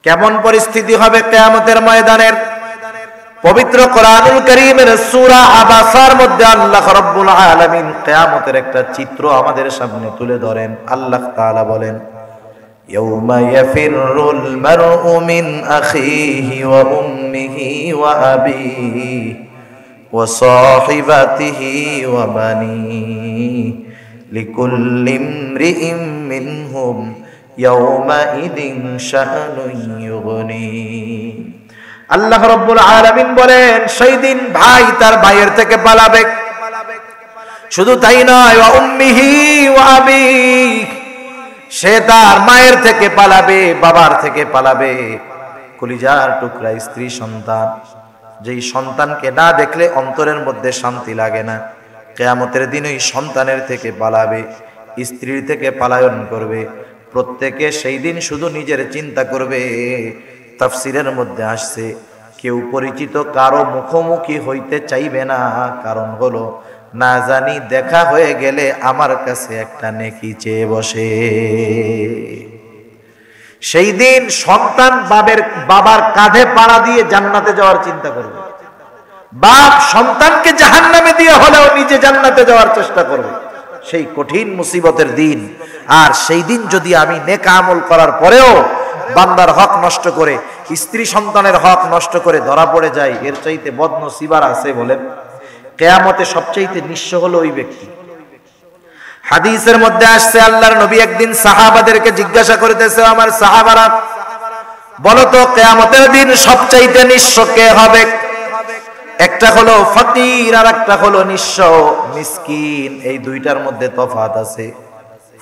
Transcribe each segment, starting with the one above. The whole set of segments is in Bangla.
কেমন পরিস্থিতি হবে কিয়ামতের ময়দানের? পবিত্র কোরআনুল কারীমের সূরা আবাসার মধ্যে আল্লাহ রাব্বুল আলামিন কিয়ামতের একটা চিত্র আমাদের সামনে তুলে ধরেন। আল্লাহ তাআলা বলেন, ইয়াউমা ইয়াফিরুল মারউ মিন আখিহি ওয়া উম্মিহি ওয়া আবিহি ওয়া সাহিবাতিহি ওয়া বানিহি লিকুল্লি ইমরিইম মিনহুম ইয়াউমা ইদিন শাআনুন ইউগনি। আল্লাহ রাব্বুল আলামিন বলেন, সেই দিন ভাই তার ভাইয়ের থেকে পালাবে। শুধু তাই নয়, ওয়া উম্মিহি ওয়া আবিহি, সে তার মায়ের থেকে পালাবে, বাবার থেকে পালাবে। কলিজার টুকরা স্ত্রী সন্তান, যেই সন্তানকে না দেখলে অন্তরের মধ্যে শান্তি লাগে না, কিয়ামতের দিন ওই সন্তানের থেকে পালাবে, স্ত্রীর থেকে পলায়ন করবে। প্রত্যেকে সেই দিন শুধু নিজের চিন্তা করবে। তাফসিরের মধ্যে আসছে, কেউ পরিচিত কারো মুখোমুখি হইতে চাইবে না। কারণ হলো, না জানি দেখা হয়ে গেলে আমার কাছে একটা নেকি চেয়ে বসে। সেই দিন সন্তান বাবার কাঁধে পাড়া দিয়ে জান্নাতে যাওয়ার চিন্তা করবে, বাপ সন্তানকে জাহান্নামে দিয়ে হলেও নিজে জান্নাতে যাওয়ার চেষ্টা করবে। সেই কঠিন মুসিবতের দিন। আর সেই দিন যদি আমি নেক আমল করার পরেও বান্দার হক নষ্ট করে, স্ত্রী সন্তানের হক নষ্ট করে ধরা পড়ে যায়, এর চাইতে বদনসিবার আছে বলেন? কিয়ামতে সবচাইতে নিঃস্ব হলো ওই ব্যক্তি। হাদিসের মধ্যে আসছে, আল্লাহর নবী একদিন সাহাবাদেরকে জিজ্ঞাসা করতেছে, আমার সাহাবারা বলো তো কিয়ামতের দিন সবচাইতে নিঃস্ব কে হবে? একটা হলো ফকির আর একটা হলো নিঃস্ব, মিসকিন। এই দুইটার মধ্যে তফাৎ আছে।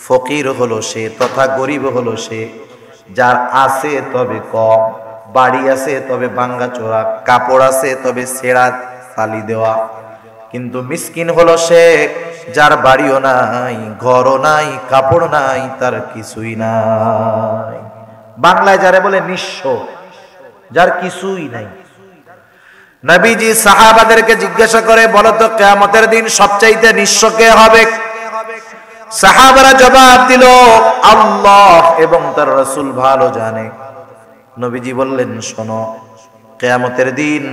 ফকির হলো সে তথা গরিব হলো সে যার আছে তবে কম, বাড়ি আছে তবে ভাঙ্গা চোরা, কাপড় আছে তবে ছেঁড়া চালি দেওয়া। কিন্তু মিসকিন হলো সে যার বাড়িও নাই, ঘরও নাই, কাপড় নাই, তার কিছুই নাই। বাংলায় যারে বলে নিঃস্ব, যার কিছুই নাই। নবীজি সাহাবাদেরকে জিজ্ঞাসা করে, বলো তো কিয়ামতের দিন সবচাইতে নিঃস্ব কে হবে? সাহাবারা জবাব দিল, আল্লাহ এবং তার রাসূল ভালো জানে। নবীজি বললেন, শোনো, কিয়ামতের দিন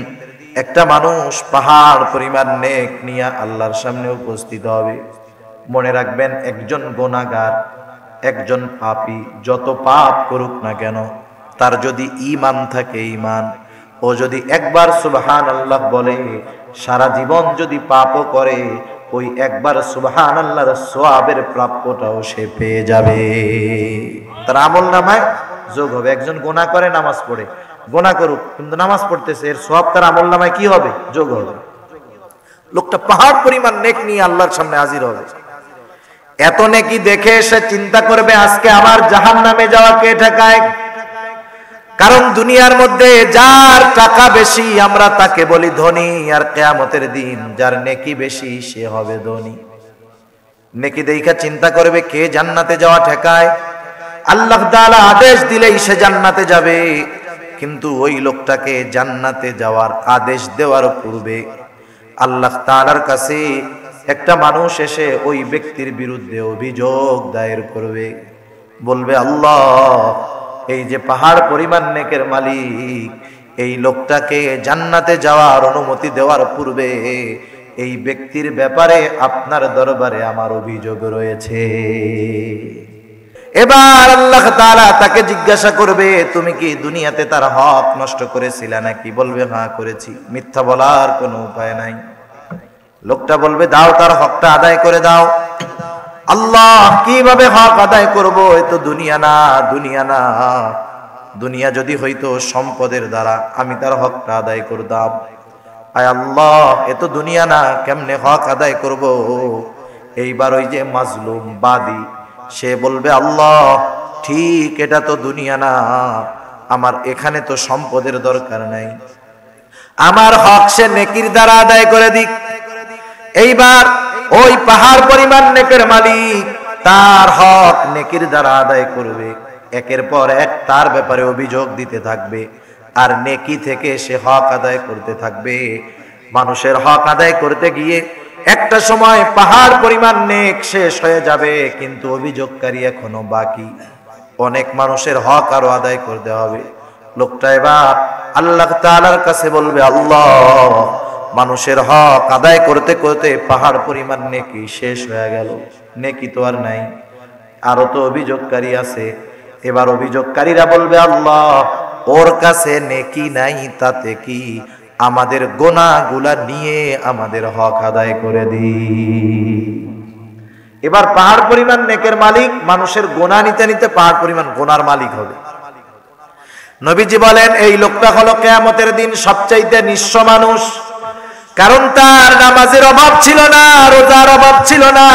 একটা মানুষ পাহাড় পরিমাণ নেক নিয়ে আল্লাহর সামনে উপস্থিত হবে। মনে রাখবেন, একজন গুনাহগার, একজন পাপী, যত পাপ করুক না কেন, তার যদি ঈমান থাকে, ঈমান, ও যদি একবার সুবহানাল্লাহ বলে, সারা জীবন যদি পাপও করে, ওই একবার সুবহানাল্লাহর সওয়াবের প্রাপ্যটাও সে পেয়ে যাবে। তার আমলনামায় যোগ হবে। একজন গুনাহ করে, নামাজ পড়ে, গুনাহ করুক কিন্তু নামাজ পড়তেছে, এর সওয়াব তার আমলনামায় কি হবে? যোগ হবে। লোকটা পাহাড় পরিমাণ নেক নিয়ে আল্লাহর সামনে হাজির হবে। এত নেকি দেখে সে চিন্তা করবে, আজকে আমার জাহান্নামে যাওয়া কে ঠেকায়? কারণ দুনিয়ার মধ্যে যার টাকা বেশি আমরা তাকে বলি ধনী, আর কিয়ামতের দিন যার নেকি বেশি সে হবে ধনী। নেকি দেখা চিন্তা করবে কে জান্নাতে যাওয়া ঠেকায়। আল্লাহ তাআলা আদেশ দিলেই সে জান্নাতে যাবে। কিন্তু ওই লোকটাকে জান্নাতে যাওয়ার আদেশ দেওয়ার পূর্বে আল্লাহ তাআলার কাছে একটা মানুষ এসে ওই ব্যক্তির বিরুদ্ধে অভিযোগ দায়ের করবে, বলবে, আল্লাহ, এই যে পাহাড় পরিমাণ নেকের মালিক, এই লোকটাকে জান্নাতে যাওয়ার অনুমতি দেওয়ার পূর্বে এই ব্যক্তির ব্যাপারে আপনার দরবারে আমার অভিযোগ রয়েছে। এবার আল্লাহ তাআলা তাকে জিজ্ঞাসা করবে, তুমি কি দুনিয়াতে তার হক নষ্ট করেছিলে নাকি? বলবে, হ্যাঁ করেছি। মিথ্যা বলার কোনো উপায় নাই। লোকটা বলবে, দাও, তার হকটা আদায় করে দাও। আল্লাহ, কিভাবে হক আদায় করব? এ তো দুনিয়া না, দুনিয়া না। দুনিয়া যদি হইতো সম্পদের দ্বারা আমি তার হকটা আদায় করতাম। আয় আল্লাহ, এ তো দুনিয়া না, কেমনে হক আদায় করব? এইবার ওই যে মাজলুম বাদী, সে বলবে, আল্লাহ, ঠিক, এটা তো দুনিয়া না, আমার এখানে তো সম্পদের দরকার নাই, আমার হক সে নেকির দ্বারা আদায় করে দিক। এইবার ওই পাহাড় পরিমাণ নেকের মালিক তার হক নেকির দ্বারা আদায় করবে। একের পর এক তার ব্যাপারে অভিযোগ দিতে থাকবে, আর নেকি থেকে সে হক আদায় করতে থাকবে। মানুষের হক আদায় করতে গিয়ে একটা সময় পাহাড় পরিমাণ নেক শেষ হয়ে যাবে, কিন্তু অভিযোগকারী এখনো বাকি। অনেক মানুষের হক আরো আদায় করতে হবে। লোকটা এবার আল্লাহ তাআলার কাছে বলবে, আল্লাহ, মানুষের হক আদায় করতে করতে পাহাড় পরিমাণ নেকি শেষ হয়ে গেল, নেকি তো আর নাই, আরো তো অভিযোগকারী আছে। এবার অভিযোগকারীরা বলবে, আল্লাহ, ওর কাছে নেকি নাই, তাতে কি, আমাদের গোনাগুলা নিয়ে আমাদের হক আদায় করে দি। এবার পাহাড় পরিমাণ নেকের মালিক মানুষের গোনা নিতে নিতে পাহাড় পরিমাণ গোনার মালিক হবে। নবীজি বলেন, এই লোকটা হলো কিয়ামতের দিন সবচাইতে নিঃস্ব মানুষ। কারণ তার নামাজের অভাব ছিল না, রোজার অভাব ছিল না,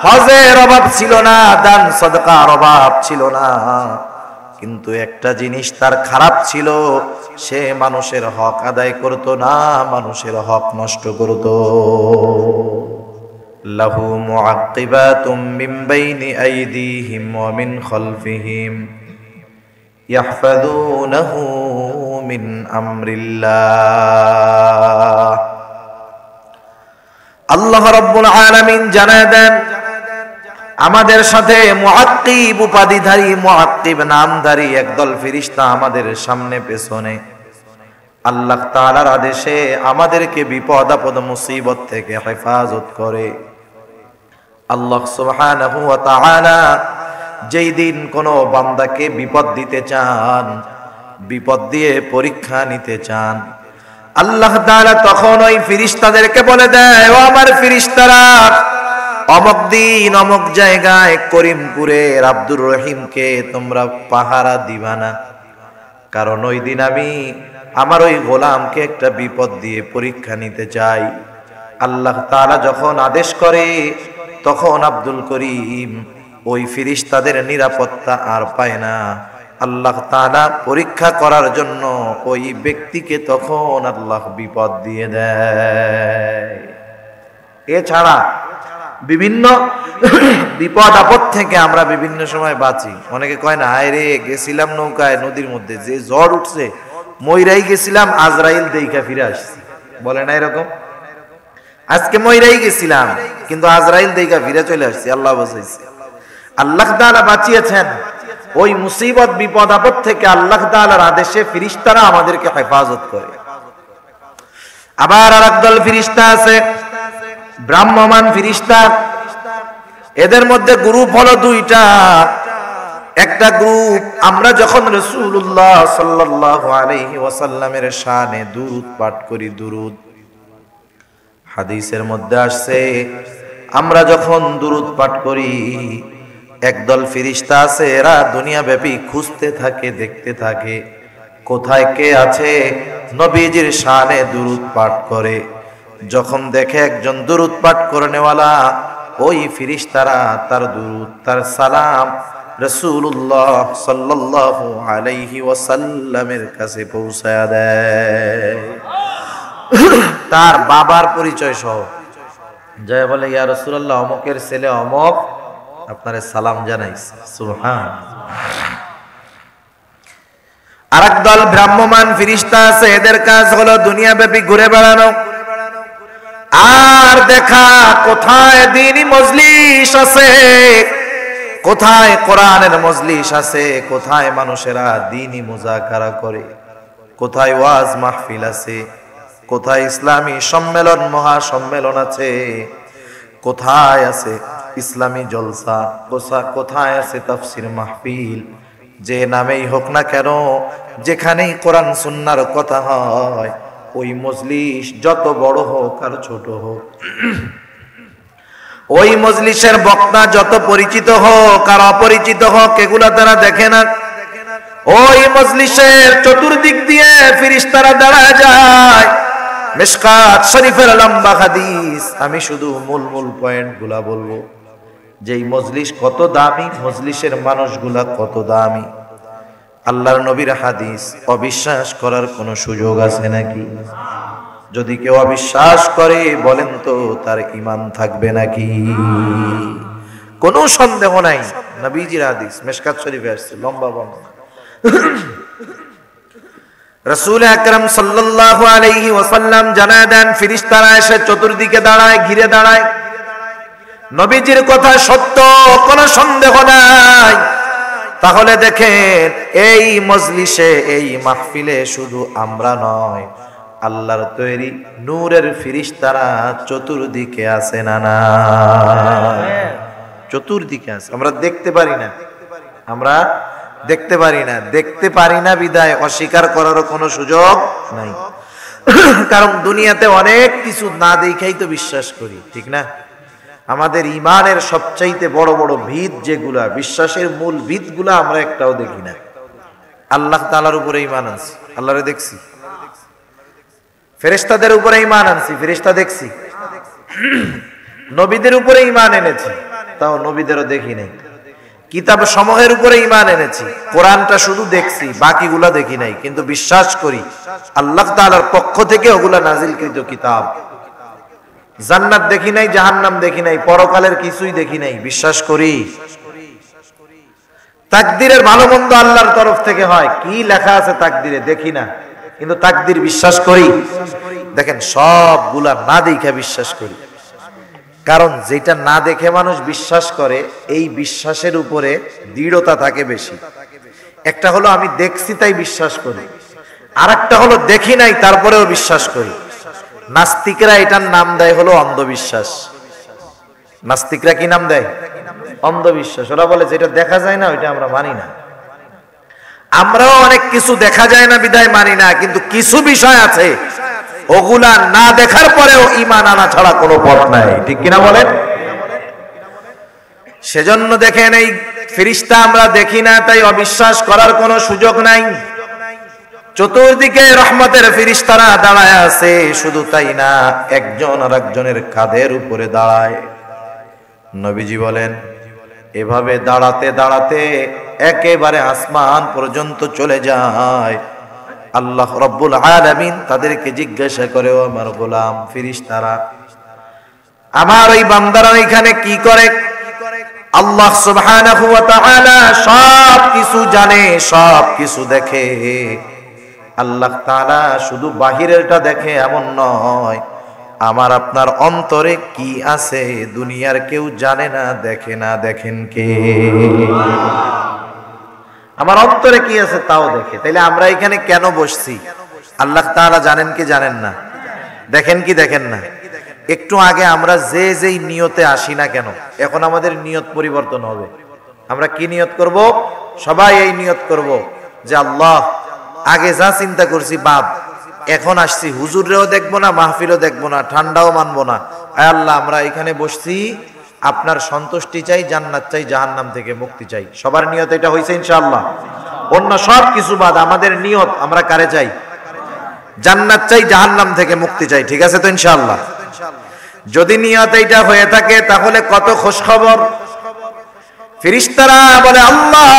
হজের অভাব ছিল না, দান সদকার অভাব ছিল না, কিন্তু একটা জিনিস তার খারাপ ছিল, সে মানুষের হক আদায় করত না, মানুষের হক নষ্ট করত। লাহু মুআক্কিবাতুম মিন বাইনি আইদিহিম ওয়া মিন খালফিহিম ইয়াহফাযুনাহু মিন আমরিল্লাহ। আল্লাহ রাব্বুল আলামিন জানায় দেন, আমাদের সাথে মুআক্কিব উপাধিধারী, মুআক্কিব নামধারী একদল ফেরেশতা আমাদের সামনে পেছনে আল্লাহ তাআলার আদেশে আমাদেরকে বিপদ আপদ মুসিবত থেকে হেফাজত করে। আল্লাহ সুবহানাহু ওয়া তাআলা যেই দিন কোনো বান্দাকে বিপদ দিতে চান, বিপদ দিয়ে পরীক্ষা নিতে চান, আল্লাহ তাআলা তখন ওই ফেরেশতাদেরকে বলে দেয়, ও আমার ফেরেশতারা, অমুক দিন অমুক জায়গায় করিমপুরের আব্দুর রহিমকে তোমরা পাহারা দিবা না, কারণ ওই দিন আমি আমার ওই গোলামকে একটা বিপদ দিয়ে পরীক্ষা নিতে চাই। আল্লাহ তাআলা যখন আদেশ করে, তখন আব্দুল করিম ওই ফেরেশতাদের নিরাপত্তা আর পায় না। আল্লাহ তাআলা পরীক্ষা করার জন্য ওই ব্যক্তিকে তখন আল্লাহ বিপদ দিয়ে দেয়। এছাড়া বিভিন্ন বিপদ আপদ থেকে আমরা বিভিন্ন সময় বাঁচি। অনেকে কয় না, হায় রে, গেছিলাম নৌকায় নদীর মধ্যে, যে ঝড় উঠছে, মইরাই গেছিলাম, আজরাইল দেইখা ফিরে আসছি, বলে না এরকম? আজকে মইরাই গেছিলাম, কিন্তু আজরাইল দেইখা ফিরে চলে আসছি, আল্লাহ বাঁচাইছে। আল্লাহ তাআলা বাঁচিয়েছেন। ওই মুসিবত বিপদ আপদ থেকে আল্লাহ তাআলার আদেশে ফেরেশতারা আমাদেরকে হেফাজত করে। আবার আরেকদল ফেরেশতা আছে, ব্রাহ্মমান ফেরেশতা। এদের মধ্যে গ্রুপ হলো দুইটা। একটা গ্রুপ, আমরা যখন রাসূলুল্লাহ সাল্লাল্লাহু আলাইহি ওয়াসাল্লামের শানে দুরূদ পাঠ করি, দুরূদ হাদিসের মধ্যে আসছে, আমরা যখন দুরূদ পাঠ করি, একদল ফেরেশতা আছে, এরা দুনিয়া ব্যাপী খুঁজতে থাকে, দেখতে থাকে কোথায় কে আছে নবীজির শানে দুরূদ পাঠ করে। যখন দেখে একজন দুরূদ পাঠ করনেওয়ালা, ওই ফেরেশতারা তার দুরূদ, তার সালাম রাসূলুল্লাহ সাল্লাল্লাহু আলাইহি ওয়াসাল্লামের কাছে পৌঁছায়া দেয়। তার বাবার পরিচয় সহ জয় বলে, ইয়া রাসূলুল্লাহ, অমুকের ছেলে অমুক আপনারে সালাম জানাইছে। সুবহানাল্লাহ। আরেক দল ভ্রাম্যমান ফেরেশতা আছে, এদের কাজ হলো দুনিয়া ব্যাপী ঘুরে বেড়ানো আর দেখা কোথায় দ্বীনি মজলিস আছে, কোথায় কোরআনের মজলিস আছে, কোথায় মানুষেরা দ্বীনি মুযাকারা করে, কোথায় ওয়াজ মাহফিল আছে, কোথায় ইসলামী সম্মেলন মহাসম্মেলন আছে, কোথায় আছে ইসলামী জলসা, কোথায় আছে তাফসীর মাহফিল। যে নামেই হোক না কেন, যেখানেই কোরআন সুন্নাহর কথা হয়, ওই মজলিস যত বড় হোক আর ছোট হোক, ওই মজলিসের বক্তা যত পরিচিত হোক আর অপরিচিত হোক, এগুলা তারা দেখে না। ওই মজলিসের চতুর্দিক দিয়ে ফেরেশতারা দাঁড়ায় যায়। মিশকাত শরীফের লম্বা হাদিস, আমি শুধু মূল পয়েন্ট গুলা বলবো। যেই মজলিস কত দামি, মজলিসের মানুষগুলা কত দামি, আল্লাহর নবীর হাদিস অবিশ্বাস করার কোনো সুযোগ আছে নাকি? যদি কেউ অবিশ্বাস করে, বলেন তো তার ঈমান থাকবে নাকি? কোনো সন্দেহ নাই, নবীজির হাদিস মিশকাত শরীফে আসছে, লম্বা বর্ণনা। রাসূল আকরাম সাল্লাল্লাহু আলাইহি ওয়াসাল্লাম জানায় দেন, ফেরেশতারা এসে চতুর্দিকে দাঁড়ায়, ঘিরে দাঁড়ায়। নবীজির কথা সত্য, কোনো সন্দেহ নাই। তাহলে দেখেন এই মজলিসে এই মাহফিলে শুধু আমরা নয়, আল্লাহর তৈরি নূরের ফেরেশতারা চতুর্দিকে আছে না না? চতুর্দিকে আছে, আমরা দেখতে পারি না, আমরা দেখতে পারি না। দেখতে পারি না বিদায় অস্বীকার করারও কোনো সুযোগ নাই। কারণ দুনিয়াতে অনেক কিছু না দেখাই তো বিশ্বাস করি, ঠিক না? আমাদের ইমানের সবচাইতে বড় বড় ভিত যেগুলা, বিশ্বাসের মূল ভিতগুলা আমরা একটাও দেখি না। আল্লাহ তাআলার উপরে ঈমান আনছি, আল্লাহরে দেখছি। ফেরেশতাদের উপরে ঈমান আনছি, ফেরেশতা দেখছি। নবীদের উপরে ঈমান এনেছি, তাও নবীদেরও দেখি নাই। কিতাব সমূহের উপরে ঈমান এনেছি, কোরআনটা শুধু দেখছি, বাকিগুলা দেখি নাই, কিন্তু বিশ্বাস করি আল্লাহ তাআলার পক্ষ থেকে ওগুলা নাজিলকৃত কিতাব। জান্নাত দেখি নাই, জাহান্নাম দেখি নাই, পরকালের কিছুই দেখি নাই, বিশ্বাস করি। তাকদীরের ভালো মন্দ আল্লাহর তরফ থেকে হয়, কি লেখা আছে তাকদীরে দেখি না, কিন্তু তাকদীর বিশ্বাস করি। দেখেন সবগুলা না দেখে বিশ্বাস করি, কারণ যেটা না দেখে মানুষ বিশ্বাস করে এই বিশ্বাসের উপরে দৃঢ়তা থাকে বেশি। একটা হলো আমি দেখছি তাই বিশ্বাস করি, আর একটা হলো দেখি নাই তারপরেও বিশ্বাস করি। নাস্তিকরা এটার নাম দেয় হলো অন্ধবিশ্বাস। নাস্তিকরা কি নাম দেয়? অন্ধবিশ্বাস। ওরা বলে যেটা দেখা যায় না ওইটা আমরা মানি না। আমরাও অনেক কিছু দেখা যায় না বিদায় মানি না, কিন্তু কিছু বিষয় আছে ওগুলা না দেখার পরেও ঈমান আনা ছাড়া কোনো পথ নাই, ঠিক কিনা বলেন? সেজন্য দেখেন এই ফেরেশতা আমরা দেখি না, তাই অবিশ্বাস করার কোনো সুযোগ নাই। চতুর্দিকে রহমতের ফেরেশতারা দাঁড়ায় আছে, শুধু তাই না একজন আর একজনের কাঁধের উপরে দাঁড়ায়। নবীজি বলেন এভাবে দাঁড়াতে দাঁড়াতে একেবারে আসমান পর্যন্ত চলে যায়। আল্লাহ রব্বুল আলামিন তাদেরকে জিজ্ঞাসা করে, ও আমার গোলাম ফেরেশতারা, আমার ওই বান্দারা এখানে কি করে? আল্লাহ সুবহানাহু ওয়া তাআলা সব কিছু জানে, সব কিছু দেখে। আল্লাহ তাআলা শুধু বাহিরেরটা দেখে এমন নয়, আমার আপনার অন্তরে কি আছে দুনিয়ার কেউ জানে না, দেখে না। দেখেন কে? আমার অন্তরে কি আছে তাও দেখে। তাইলে আমরা এখানে কেন বসছি আল্লাহ তাআলা জানেন কি জানেন না? দেখেন কি দেখেন না? একটু আগে আমরা যেই নিয়তে আসি না কেন, এখন আমাদের নিয়ত পরিবর্তন হবে। আমরা কি নিয়ত করব? সবাই এই নিয়ত করব যে আল্লাহ আগে যা চিন্তা করছি বাদ, এখন আসছি হুজুররেও দেখবো না, মাহফিলও দেখবো না, ঠান্ডাও মানবো না। আয় আল্লাহ আমরা এখানে বসছি, আপনার সন্তুষ্টি চাই, জান্নাত চাই, জাহান্নাম থেকে মুক্তি চাই। সবার নিয়ত এটা হয়েছে ইনশাআল্লাহ? অন্য সব কিছু বাদ, আমাদের নিয়ত আমরা কারে চাই? জান্নাত চাই, জাহান্নাম থেকে মুক্তি চাই। ঠিক আছে তো ইনশাআল্লাহ? যদি নিয়ত এইটা হয়ে থাকে তাহলে কত খুশ খবর। ফেরেশতারা বলে আল্লাহ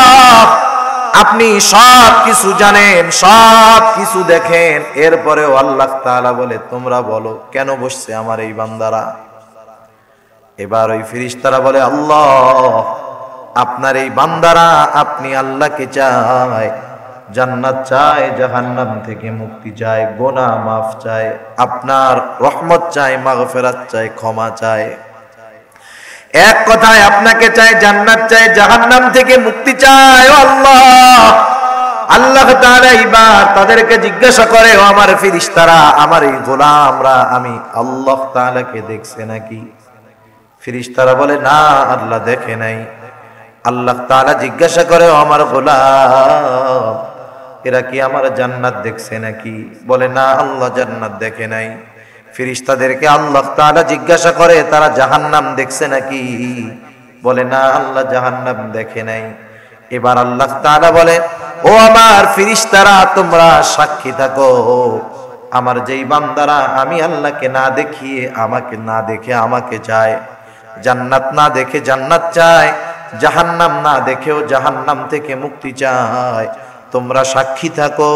আপনি সব কিছু জানেন, সব কিছু দেখেন, এরপরেও আল্লাহ তাআলা বলে তোমরা বলো কেন বসছে আমার এই বান্দারা? এবার ওই ফেরেশতারা বলে আল্লাহ আপনার এই বান্দারা আপনি আল্লাহকে চায়, জান্নাত চায়, জাহান্নাম থেকে মুক্তি চায়, গুনাহ মাফ চায়, আপনার রহমত চায়, মাগফিরাত চায়, ক্ষমা চায়। এক কথায় আপনাকে চায়, জান্নাত চায়, জাহান্নাম থেকে মুক্তি চায়। ও আল্লাহ, আল্লাহ তাআলা এবার তাদেরকে জিজ্ঞাসা করে, ও আমার ফেরেশতারা, আমার এই গোলামরা আমি আল্লাহ তাআলাকে দেখছে নাকি? ফেরেশতারা বলে না, আল্লাহ দেখে নাই। আল্লাহ তাআলা জিজ্ঞাসা করে, ও আমার গোলাম এরা কি আমার জান্নাত দেখছে নাকি? বলে না, আল্লাহ জান্নাত দেখে নাই। ফেরেশতাদেরকে আল্লাহ তাআলা জিজ্ঞাসা করে, তারা জাহান্নাম দেখছে নাকি? বলে না, আল্লাহ জাহান্নাম দেখে নাই। এবার আল্লাহ তাআলা বলে, ও আমার ফেরেশতারা তোমরা সাক্ষী থাকো, আমার যেই বান্দারা আমি আল্লাহকে না দেখিয়ে আমাকে না দেখে আমাকে চায়, জান্নাত না দেখে জান্নাত চায়, জাহান্নাম না দেখেও জাহান্নাম থেকে মুক্তি চায়, তোমরা সাক্ষী থাকো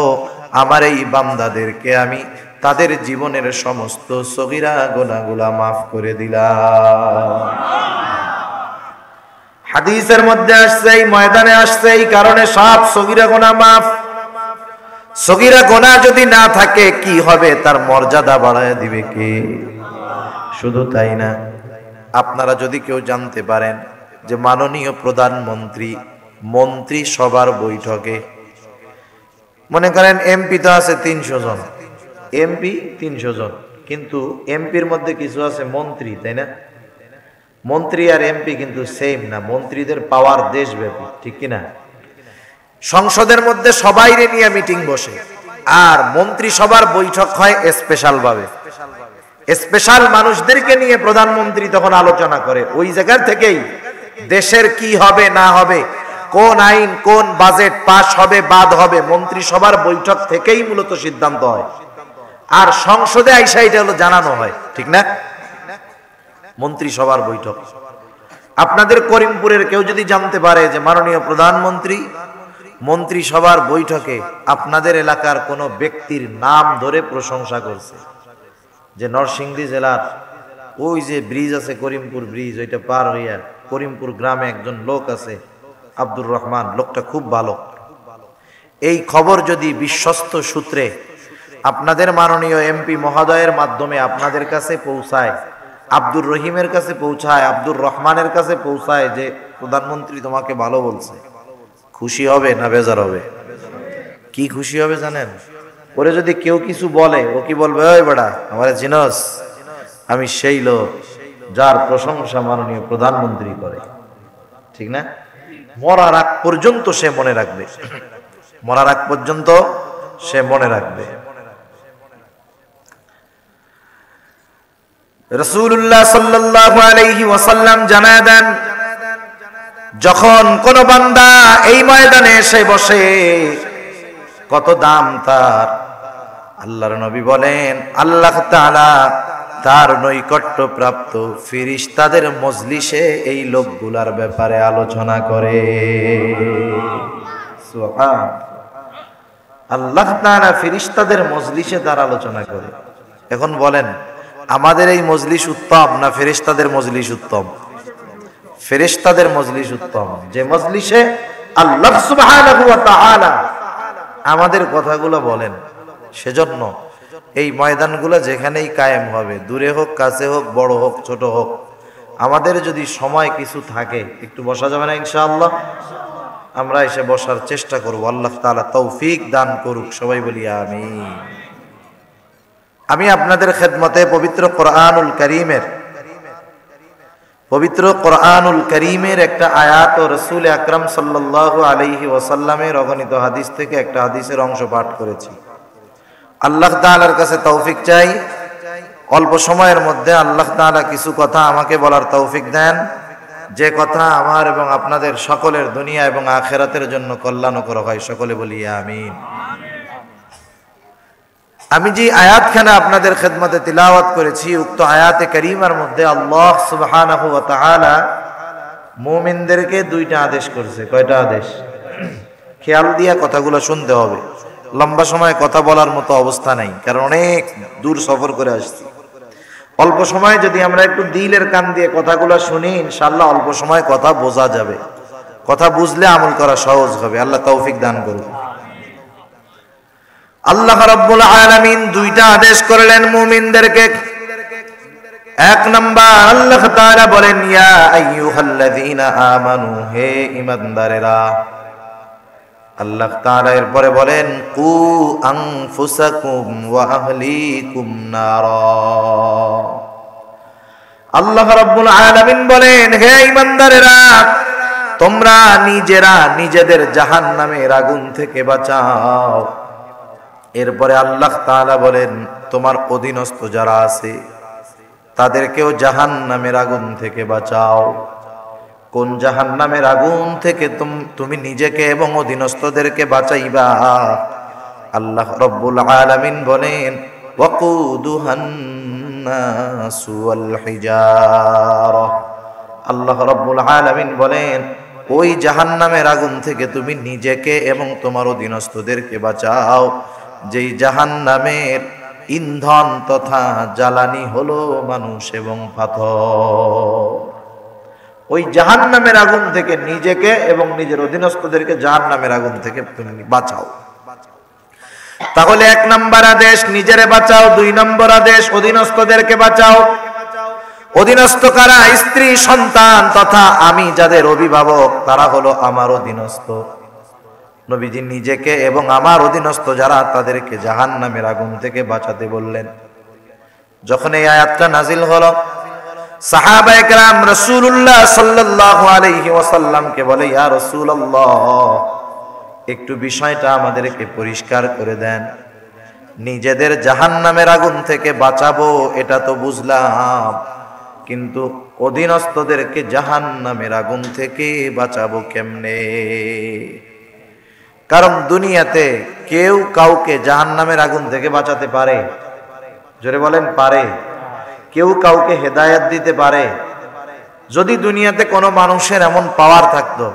আমার এই বান্দাদেরকে আমি তাদের জীবনের সমস্ত সগীরা গুনাহগুলা মাফ করে দিলাম। হাদিসের মধ্যে আসছে, এই ময়দানে আসছে, এই কারণে সব সগীরা গুনাহ মাফ। সগীরা গুনাহ যদি না থাকে কি হবে? তার মর্যাদা বাড়ায় দিবে কে? শুধু তাই না, আপনারা যদি কেউ জানতে পারেন যে মাননীয় প্রধানমন্ত্রী মন্ত্রী সভার বৈঠকে। মনে করেন এমপি তো আছে 300 জন, এমপি 300 জন, কিন্তু এমপির মধ্যে কিছু আছে মন্ত্রী, তাই না? মন্ত্রী আর এমপি কিন্তু সেম না, মন্ত্রীদের পাওয়ার দেশব্যাপী, ঠিক কিনা? সংসদের মধ্যে সবাইরে নিয়ে মিটিং বসে, আর মন্ত্রী সভার বৈঠক হয় স্পেশাল ভাবে। স্পেশাল মানুষদেরকে নিয়ে প্রধানমন্ত্রী তখন আলোচনা করে। ওই জায়গা থেকেই দেশের কি হবে না হবে, কোন আইন কোন বাজেট পাস হবে বাদ হবে, মন্ত্রী সভার বৈঠক থেকেই মূলত সিদ্ধান্ত হয়। আর সংসদে আইসা এটা হলো জানানো হয়, ঠিক না? মন্ত্রী সভার বৈঠক। আপনাদের করিমপুরের কেউ যদি জানতে পারে যে মাননীয় প্রধানমন্ত্রী মন্ত্রী সভার বৈঠকে আপনাদের এলাকার কোন ব্যক্তির নাম ধরে প্রশংসা করছে, যে নরসিংদী জেলার ওই যে ব্রিজ আছে করিমপুর ব্রিজ, ওইটা পার হইয়া করিমপুর গ্রামে একজন লোক আছে আব্দুর রহমান, লোকটা খুব ভালো, এই খবর যদি বিশ্বস্ত সূত্রে আপনাদের মাননীয় এমপি মহোদয়ের মাধ্যমে আপনাদের কাছে পৌঁছায়, আব্দুর রহিমের কাছে পৌঁছায়, আব্দুর রহমানের কাছে পৌঁছায় যে প্রধানমন্ত্রী তোমাকে ভালো বলছে, খুশি হবে না বেজার হবে? কি খুশি হবে জানেন? ওরে যদি কেউ কিছু বলে, ও কি বলবে? ওই বেড়া, আমার জিনস, আমি সেই লোক যার প্রশংসা মাননীয় প্রধানমন্ত্রী করে, ঠিক না? মরার আগ পর্যন্ত সে মনে রাখবে, মরার আগ পর্যন্ত সে মনে রাখবে। রাসূলুল্লাহ সাল্লাল্লাহু আলাইহি ওয়াসাল্লাম জানায় দেন, যখন কোন বান্দা এই ময়দানে এসে বসে, কত দাম তার। আল্লাহর নবী বলেন, আল্লাহ তাআলা তার নৈকট্য প্রাপ্ত ফেরেশতাদের মজলিসে এই লোকগুলার ব্যাপারে আলোচনা করে। সুবহান আল্লাহ তাআলা ফেরেশতাদের মজলিসে তার আলোচনা করে। এখন বলেন, আমাদের এই মজলিস উত্তম না ফেরেশতাদের মজলিস উত্তম? ফেরেশতাদের মজলিস উত্তম, যে মজলিসে আল্লাহ সুবহানাহু ওয়া তাআলা আমাদের কথাগুলো বলেন। সেজন্য এই ময়দানগুলো যেখানেই কায়েম হবে, দূরে হোক কাছে হোক, বড় হোক ছোট হোক, আমাদের যদি সময় কিছু থাকে একটু বসা যাবে না ইনশাআল্লাহ? আমরা এসে বসার চেষ্টা করব। আল্লাহ তাআলা তৌফিক দান করুক, সবাই বলি আমিন। আমি আপনাদের খেদমতে পবিত্র কোরআনুল কারীমের একটা আয়াত ও রাসূল আকরাম সাল্লাল্লাহু আলাইহি ওয়াসাল্লামের অগণিত হাদিস থেকে একটা হাদিসের অংশ পাঠ করেছি। আল্লাহ তাআলার কাছে তৌফিক চাই, অল্প সময়ের মধ্যে আল্লাহ তাআলা কিছু কথা আমাকে বলার তৌফিক দেন, যে কথা আমার এবং আপনাদের সকলের দুনিয়া এবং আখিরাতের জন্য কল্যাণকর হয়। সকলে বলি আমিন। আমি যে আয়াতখানা আপনাদের খেদমতে তিলাওয়াত করেছি, উক্ত আয়াতে কারীমার মধ্যে আল্লাহ সুবহানাহু ওয়া তাআলা মুমিনদেরকে দুইটা আদেশ করেছে। কয়টা আদেশ? খেয়াল দিয়া কথাগুলো শুনতে হবে, লম্বা সময় কথা বলার মতো অবস্থা নাই, কারণ অনেক দূর সফর করে আসছি। অল্প সময় যদি আমরা একটু দিলের কান দিয়ে কথাগুলো শুনি, ইনশাআল্লাহ অল্প সময় কথা বোঝা যাবে, কথা বুঝলে আমল করা সহজ হবে। আল্লাহ তৌফিক দান করুন। আল্লাহ রাব্বুল আলামিন দুইটা আদেশ করলেন মুমিনদেরকে। এক নাম্বার, আল্লাহ তাআলা বলেন, ইয়া আইয়ুহাল্লাযীনা আমানু, হে ঈমানদারেরা। আল্লাহ তাআলা এরপরে বলেন, কু আনফুসাকুম ওয়া আহলিকুম নারা। আল্লাহ রাব্বুল আলামিন বলেন, হে ঈমানদারেরা, তোমরা নিজেরা নিজেদের জাহান্নামের আগুন থেকে বাঁচাও। এরপরে আল্লাহ তাআলা বলেন, তোমার অধীনস্থ যারা আছে তাদেরকেও জাহান্নামের আগুন থেকে বাঁচাও। কোন জাহান্নামের আগুন থেকে তুমি নিজেকে এবং অধীনস্থদেরকে বাঁচাইবা? আল্লাহ রাব্বুল আলামিন বলেন, ওয়াকুদুহান নাসু ওয়াল হিজারা। আল্লাহ রাব্বুল আলামিন বলেন, ওই জাহান্নামের আগুন থেকে তুমি নিজেকে এবং তোমার অধীনস্থদেরকে বাঁচাও, যেই জাহান্নামের ইন্ধন তথা জ্বালানি হলো মানুষ এবং পাথর। ওই জাহান্নামের আগুন থেকে নিজেকে এবং নিজের অধীনস্থদেরকে জাহান্নামের আগুন থেকে তুমি বাঁচাও। তাহলে এক নম্বর আদেশ নিজেরে বাঁচাও, দুই নম্বর আদেশ অধীনস্থদেরকে বাঁচাও। অধীনস্থ কারা? স্ত্রী, সন্তান তথা আমি যাদের অভিভাবক, তারা হলো আমার অধীনস্থ। নবীজি নিজেকে এবং আমার অধীনস্থ যারা, তাদেরকে জাহান্নামের আগুন থেকে বাঁচাতে বললেন। যখন এই আয়াতটা নাজিল হলো, সাহাবায়ে কেরাম রাসূলুল্লাহ সাল্লাল্লাহু আলাইহি ওয়াসাল্লামকে বলে, ইয়া রাসূলুল্লাহ, একটু বিষয়টা আমাদেরকে পরিষ্কার করে দেন। নিজেদের জাহান্নামের আগুন থেকে বাঁচাবো এটা তো বুঝলাম, কিন্তু অধীনস্থদেরকে জাহান্নামের আগুন থেকে বাঁচাবো কেমনে? কারণ দুনিয়াতে কেউ কাউকে জাহান্নামের আগুন থেকে বাঁচাতে পারে? জোরে বলেন, পারে? কেউ কাউকে হেদায়েত দিতে পারে? যদি দুনিয়াতে কোনো মানুষের এমন পাওয়ার থাকতো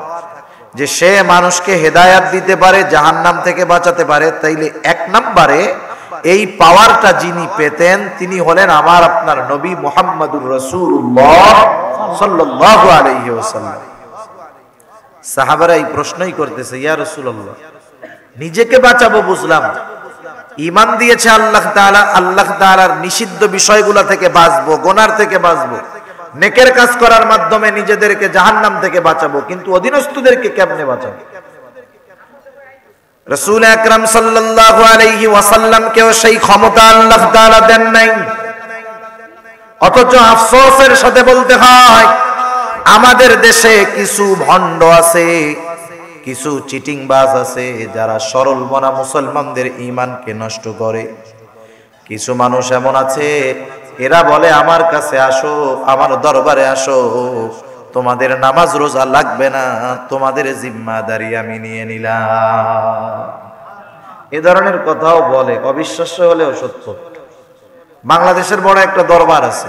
যে সে মানুষকে হেদায়েত দিতে পারে, জাহান্নাম থেকে বাঁচাতে পারে, তাইলে এক নম্বরে এই পাওয়ারটা যিনি পেতেন তিনি হলেন আমার আপনার নবী মুহাম্মদুর রাসূলুল্লাহ সাল্লাল্লাহু আলাইহি ওয়াসাল্লাম। সাহাবারা এই প্রশ্নই করতেছে, ইয়া রাসূলুল্লাহ, নিজেকে বাঁচাবো বুঝলাম, ঈমান দিয়েছে আল্লাহ তাআলা, আল্লাহ তাআলার নিষিদ্ধ বিষয়গুলো থেকে বাঁচবো, গুনার থেকে বাঁচবো, নেকের কাজ করার মাধ্যমে নিজেদেরকে জাহান্নাম থেকে বাঁচাবো, কিন্তু অধীনস্থদেরকে কেমনে বাঁচাবো? রাসূল আকরাম সাল্লাল্লাহু আলাইহি ওয়াসাল্লামকেও সেই ক্ষমতা আল্লাহ তাআলা দেন নাই। অথচ আফসোসের সাথে বলতে হয়, আমাদের দেশে কিছু ভণ্ড আছে, কিছু চিটিংবাজ আছে, যারা সরল মনা মুসলমানদের ঈমানকে নষ্ট করে। কিছু মানুষ এমন আছে, এরা বলে আমার কাছে আসো, আমার দরবারে আসো, তোমাদের নামাজ রোজা লাগবে না, তোমাদের জিম্মাদারি আমি নিয়ে নিলাম। এ ধরনের কথাও বলে, অবিশ্বাস্য হলেও সত্য। বাংলাদেশের বড় একটা দরবার আছে,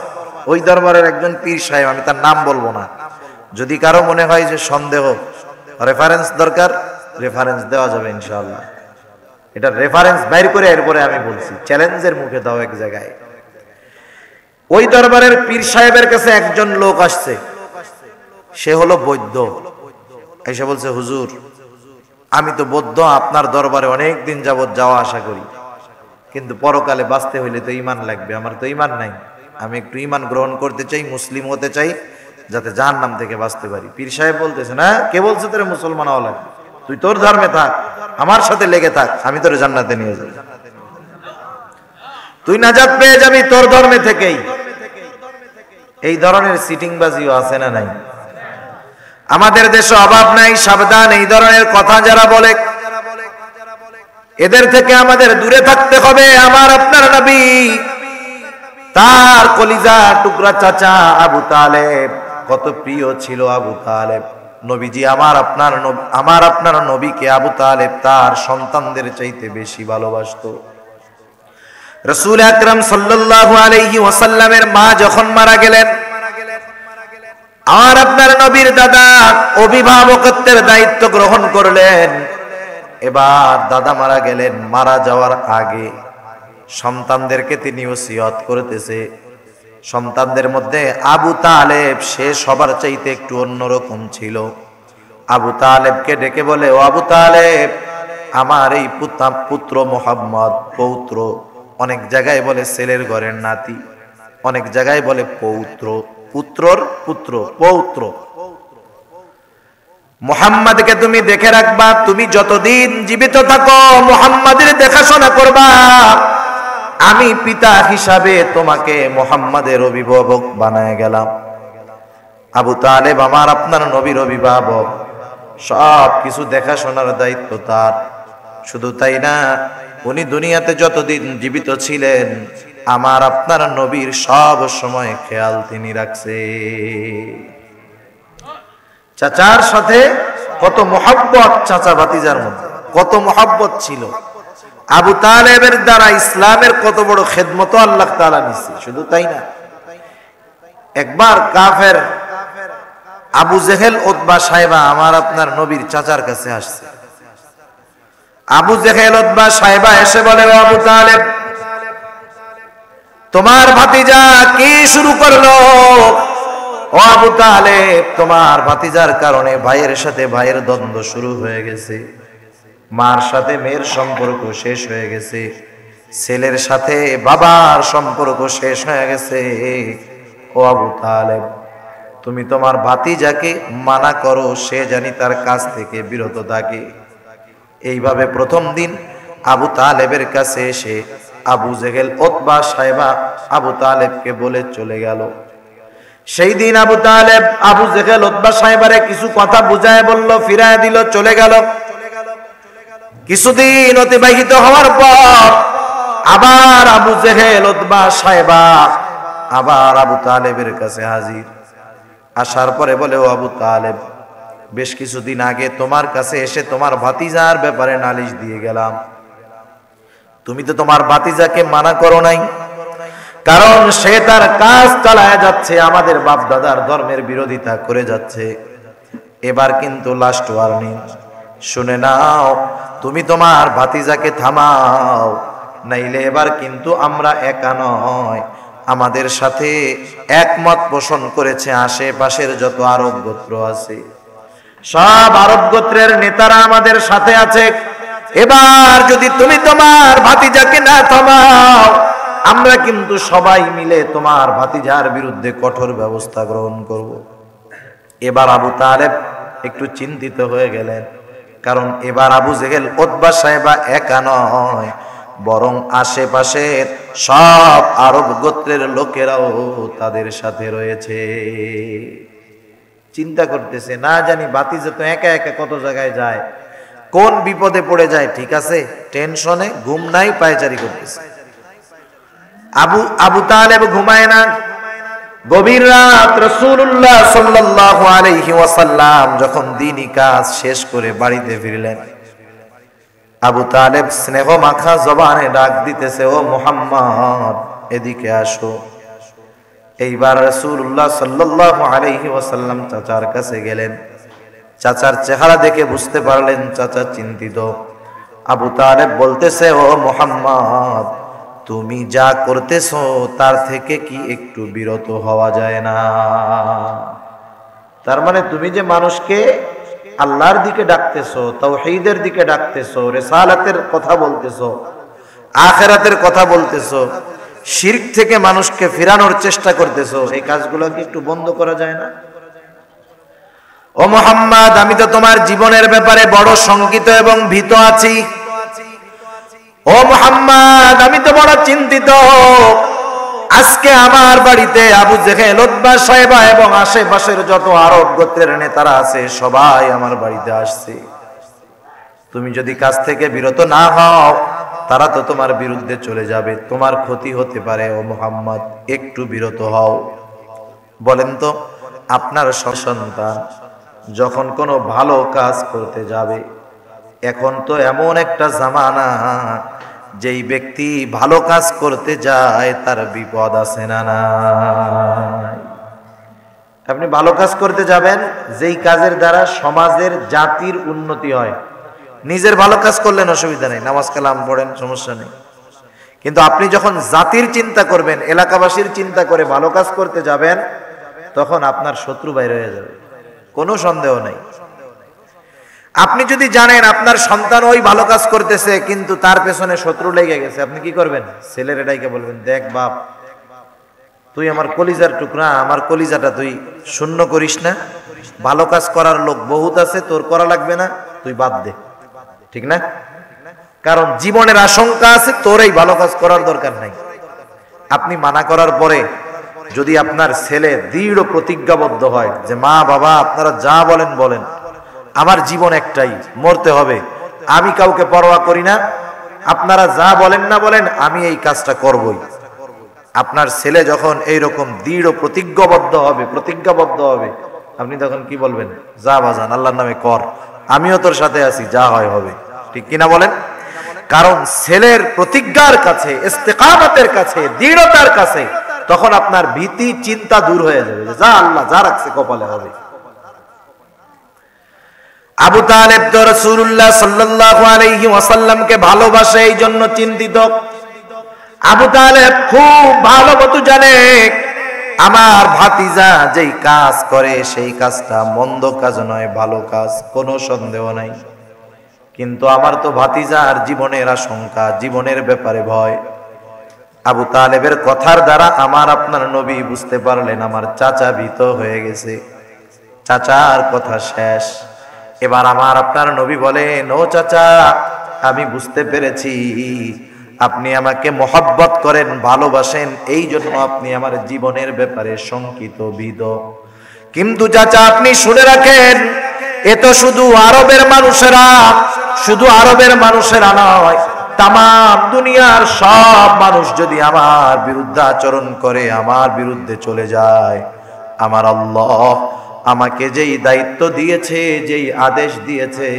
ওই দরবারের একজন পীর সাহেব, আমি তার নাম বলবো না, যদি কারো মনে হয় যে সন্দেহ, রেফারেন্স দরকার, রেফারেন্স দেওয়া যাবে ইনশাআল্লাহ। এটা রেফারেন্স বাইর করে এরপরে আমি বলছি, চ্যালেঞ্জের মুখে দাও এক জায়গায়। ওই দরবারের পীর সাহেবের কাছে একজন লোক আসছে, সে হলো বৌদ্ধ। এসে বলছে, হুজুর, আমি তো বৌদ্ধ, আপনার দরবারে অনেক দিন যাবত যাওয়া আসা করি, কিন্তু পরকালে বাঁচতে হইলে তো ঈমান লাগবে, আমার তো ঈমান নাই, আমি একটু ঈমান গ্রহণ করতে চাই, মুসলিম হতে চাই, যাতে জাহান্নাম থেকে বাঁচতে পারি। পীর সাহেব বলতেছে, না, কে বলছে তোরে মুসলমান হওয়া লাগবে? তুই তোর ধর্মে থাক, আমার সাথে লেগে থাক, আমি তোরে জান্নাতে নিয়ে যাব, তুই নাজাত পেয়ে যাবি তোর ধর্মে থেকেই। এই ধরনের সিটিংবাজিও আছে না নাই? আমাদের দেশে অভাব নাই, সাবধান। এই ধরনের কথা যারা বলে, এদের থেকে আমাদের দূরে থাকতে হবে। আমার আপনার নবী, তার কলিজা টুকরা চাচা আবু তালেব, কত প্রিয় ছিল আবু তালেব। নবীজি আমার আপনার নবীকে আবু তালেব তার সন্তানদের চাইতে বেশি ভালোবাসতো। রাসূল আকরাম সাল্লাল্লাহু আলাইহি ওয়াসাল্লামের মা যখন মারা গেলেন, আর আপনার নবীর দাদা অভিভাবকত্বের দায়িত্ব গ্রহণ করলেন। এবার দাদা মারা গেলেন, মারা যাওয়ার আগে সন্তানদেরকে তিনি ওসিয়ত করতেছে। সন্তানদের মধ্যে আবু তালেব, সে সবার চাইতে একটু অন্যরকম ছিল। আবু তালেবকে ডেকে বলে, ও আবু তালেব, আমার এই পুত্র মুহাম্মদ, পৌত্র, অনেক জায়গায় বলে ছেলের ঘরের নাতি, অনেক জায়গায় বলে পৌত্র, পুত্রর পুত্র, পৌত্র, মুহাম্মদকে তুমি দেখে রাখবা, তুমি যতদিন জীবিত থাকো মুহাম্মাদের দেখাশোনা করবা, আমি পিতা হিসাবে তোমাকে মুহাম্মাদের অভিভাবক বানায় গেলাম। আবু তালেব আমার আপনার নবীর অভিভাবক, সব কিছু দেখাশোনার দায়িত্ব তার। শুধু তাই না, উনি দুনিয়াতে যতদিন জীবিত ছিলেন আমার আপনার নবীর সব সময় খেয়াল তিনি রাখছে। চাচার সাথে কত মোহাব্বত, চাচা ভাতিজার মধ্যে কত মোহাব্বত ছিল। আবু তালেবের দ্বারা ইসলামের কত বড় খেদমত আল্লাহ তাআলা নিছে। শুধু তাই না, একবার কাফের আবু জেহেল, উতবা, সাইবা আমার আপনার নবীর চাচার কাছে আসছে। আবু জেহেল, উতবা, সাইবা এসে বলে, ও আবু তালেব, তোমার ভাতিজা কি শুরু করলো? ও আবু তালেব, তোমার ভাতিজার কারণে ভাইয়ের সাথে ভাইয়ের দ্বন্দ্ব শুরু হয়ে গেছে, মার সাথে মেয়ের সম্পর্ক শেষ হয়ে গেছে, ছেলের সাথে বাবার সম্পর্ক শেষ হয়ে গেছে। ও ও আবু তালেব, তুমি তোমার ভাতিজাকে মানা করো, সে জানি তার কাছ থেকে বিরত থাকে। এইভাবে প্রথম দিন আবু তালেবের কাছে এসে আবু জেহেল, উতবা, সাইবা আবু তালেবকে বলে চলে গেল। সেই দিন আবু তালেব আবু জেহেল, উতবা, সাইবারে কিছু কথা বুঝায় বলল, ফিরায় দিল, চলে গেল। কিছুদিন অতিবাহিত হওয়ার পর আবার আবু জেহেল, উতবা, সাইবা আবার আবু তালেবের কাছে হাজির। আসার পরে বলে, ও আবু তালেব, বেশ কিছুদিন আগে তোমার কাছে এসে তোমার ভাতিজার ব্যাপারে নালিশ দিয়ে গেলাম। তুমি তো তোমার ভাতিজাকে মানা করো নাই, কারণ সে তার কাজ চালায় যাচ্ছে, আমাদের বাপ দাদার ধর্মের বিরোধিতা করে যাচ্ছে। এবার কিন্তু লাস্ট ওয়ার্নিং, শুনে নাও, তুমি তোমার ভাতিজাকে থামাও, নাইলে এবার কিন্তু আমরা একা নয়, আমাদের সাথে একমত পোষণ করেছে আশেপাশের যত আরব গোত্র আছে, সব আরব গোত্রের নেতারা আমাদের সাথে আছে। এবার যদি তুমি তোমার ভাতিজাকে না থামাও, আমরা কিন্তু সবাই মিলে তোমার ভাতিজার বিরুদ্ধে কঠোর ব্যবস্থা গ্রহণ করব। এবার আবু তালেব একটু চিন্তিত হয়ে গেলেন, কারণ এবার আবু জেহেল, উতবা, সাইবা একা নয়, বরং আশেপাশের সব আরব গোত্রের লোকেরাও তাদের সাথে রয়েছে। চিন্তা করতেছে, না জানি ভাতিজা তো একা একা কত জায়গায় যায়, কোন বিপদে পড়ে যায়। ঠিক আছে, টেনশনে ঘুম নাই, পায়চারি করতেছে। আবু তালেব ঘুমায় না। গভীর রাত রাসূলুল্লাহ সাল্লাল্লাহু আলাইহি ওয়াসাল্লাম যখন দ্বীনি কাজ শেষ করে বাড়িতে ফিরলেন, আবু তালেব স্নেহ মাখা জবানে ডাক দিতেছে, ও মুহাম্মদ, এদিকে আসো। এইবার রাসূলুল্লাহ সাল্লাল্লাহু আলাইহি ওয়াসাল্লাম চাচার কাছে গেলেন। চাচার চেহারা দেখে বুঝতে পারলেন চাচা চিন্তিত। আবু তালেব বলতেছে, ও মুহাম্মদ, তুমি যা করতেছো তার থেকে কি একটু বিরত হওয়া যায় না? তার মানে তুমি যে মানুষকে আল্লাহর দিকে ডাকতেছো, তাওহীদের দিকে ডাকতেছো, রিসালাতের কথা বলতেছো, আখিরাতের কথা বলতেছো, শিরক থেকে মানুষকে ফিরানোর চেষ্টা করতেছো, এই কাজগুলো কি একটু বন্ধ করা যায় না? ও মুহাম্মদ, আমি তো তোমার জীবনের ব্যাপারে বড় শঙ্কিত এবং ভীত আছি। ও মুহাম্মদ, আমি তো বড় চিন্তিত। আজকে আমার বাড়িতে আবু জেহেল, উতবা, সাইবা এবং আশেপাশের যত আরব গোত্রের নেতারা আছে সবাই আমার বাড়িতে আসছে। তুমি যদি কাজ থেকে বিরত না হও, তারা তো তোমার বিরুদ্ধে চলে যাবে, তোমার ক্ষতি হতে পারে। ও মুহাম্মদ, একটু বিরত হও। বলেন তো, আপনার সন্তান যখন কোনো ভালো কাজ করতে যাবে, এখন তো এমন একটা জামানা, যেই ব্যক্তি ভালো কাজ করতে যায় তার বিপদ আছে না নাই? আপনি ভালো কাজ করতে যাবেন, যেই কাজের দ্বারা সমাজের, জাতির উন্নতি হয়। নিজের ভালো কাজ করলেন অসুবিধা নেই, নামাজ কালাম পড়েন, সমস্যা নেই। কিন্তু আপনি যখন জাতির চিন্তা করবেন, এলাকাবাসীর চিন্তা করে ভালো কাজ করতে যাবেন, তখন আপনার শত্রু বাইর হয়ে যাবে, কোনো সন্দেহ নেই। আপনি যদি জানেন আপনার সন্তান ওই ভালো কাজ করতেছে, কিন্তু তার পেছনে শত্রু লেগে গেছে, আপনি কি করবেন? ছেলের এটাইকে বলবেন, দেখ বাপ, তুই আমার কলিজার টুকরা, আমার কলিজাটা তুই শূন্য করিস না, ভালো কাজ করার লোক বহুত আছে, তোর করা লাগবে না, তুই বাদ দে। ঠিক না? কারণ জীবনের আশঙ্কা আছে, তোর এই ভালো কাজ করার দরকার নাই। আপনি মানা করার পরে যদি আপনার ছেলে দৃঢ় প্রতিজ্ঞাবদ্ধ হয় যে মা বাবা আপনারা যা বলেন বলেন, আমার জীবন একটাই, মরতে হবে, আমি কাউকে পরোয়া করি না, আপনারা যা বলেন না বলেন, আমি এই কাজটা করবই। আপনার ছেলে যখন এইরকম দৃঢ় প্রতিজ্ঞাবদ্ধ হবে, আপনি তখন কি বলবেন? যা বাজান, আল্লাহর নামে কর, আমিও তোর সাথে আছি, যা হয় হবে। ঠিক কিনা বলেন? কারণ ছেলের প্রতিজ্ঞার কাছে, ইস্তেকামতের কাছে, দৃঢ়তার কাছে তখন আপনার ভীতি চিন্তা দূর হয়ে যাবে, যা আল্লাহ যা রাখছে কপালে হবে। আবু তালেব তো রাসূলুল্লাহ সাল্লাল্লাহু আলাইহি ওয়াসাল্লামকে ভালোবাসে, এই জন্য চিন্তিত। আবু তালেব খুব ভালো মতো জানে আমার ভাতিজা যেই কাজ করে সেই কাজটা মন্দ কাজ নয়, ভালো কাজ, কোনো সন্দেহ নাই। কিন্তু আমার তো ভাতিজার জীবনের আশঙ্কা, জীবনের ব্যাপারে ভয়। আবু তালেবের কথার দ্বারা আমার আপনার নবী বুঝতে পারলেন আমার চাচা ভীত হয়ে গেছে, চাচার কথা শেষ। এবার আমার আপনার নবী বলেন, ও চাচা, আমি বুঝতে পেরেছি আপনি আমাকে মহব্বত করেন, ভালোবাসেন, এই জন্য আপনি আমার জীবনের ব্যাপারে শঙ্কিত ভীত। কিন্তু চাচা আপনি শুনে রাখেন, এ তো শুধু আরবের মানুষেরা, শুধু আরবের মানুষেরা নয়, তাম দুনিয়ার সব মানুষ যদি আমার বিরুদ্ধে আচরণ করে, আমার বিরুদ্ধে চলে যায়, আমার আল্লাহ আমাকে যেই দায়িত্ব দিয়েছে, যেই আদেশ দিয়েছে,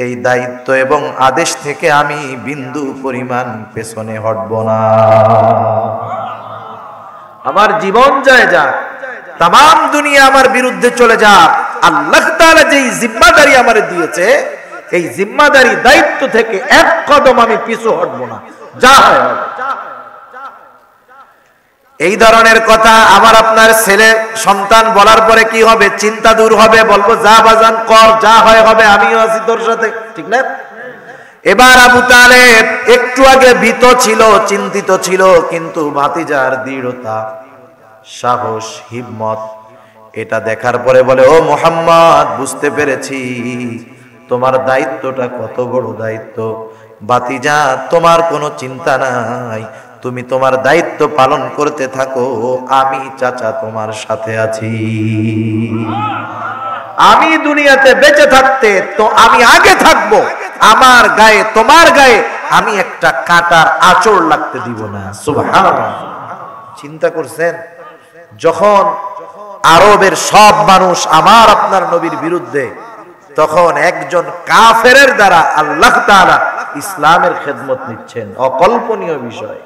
এই দায়িত্ব এবং আদেশ থেকে আমি বিন্দু পরিমাণ পেছনে হটব না। আমার জীবন যায় যাক, তাম দুনিয়া আমার বিরুদ্ধে চলে যাক, আল্লাহ তাআলা যেই জিম্মাদারি আমার দিয়েছে, এই জিম্মাদারি দায়িত্ব থেকে এক কদম আমি পিছু হটব না, যা হয় হবে। এই ধরনের কথা আমার আপনার ছেলে সন্তান বলার পরে কি হবে? চিন্তা দূর হবে, বলবো যা বাজান কর, যা হয় হবে, আমিও আছি তোর সাথে, ঠিক না? এবার আবু তালেব একটু আগে ভীত ছিল, চিন্তিত ছিল, কিন্তু ভাতিজার দৃঢ়তা, সাহস, হিম্মত, এটা দেখার পরে বলে, ও মুহাম্মদ, বুঝতে পেরেছি তোমার দায়িত্বটা কত বড় দায়িত্ব। ভাতিজা, তোমার কোনো চিন্তা নাই, তুমি তোমার দায়িত্ব পালন করতে থাকো, আমি চাচা তোমার সাথে আছি। আমি দুনিয়াতে বেঁচে থাকতে তো আমি আগে থাকবো, আমার গায়ে, তোমার গায়ে আমি একটা কাঁটার আঁচড় লাগতে দিব না। সুবহানাল্লাহ। চিন্তা করছেন, যখন আরবের সব মানুষ আমার আপনার নবীর বিরুদ্ধে, তখন একজন কাফেরের দ্বারা আল্লাহ তাআলা ইসলামের খেদমত নিচ্ছেন, অকল্পনীয় বিষয়।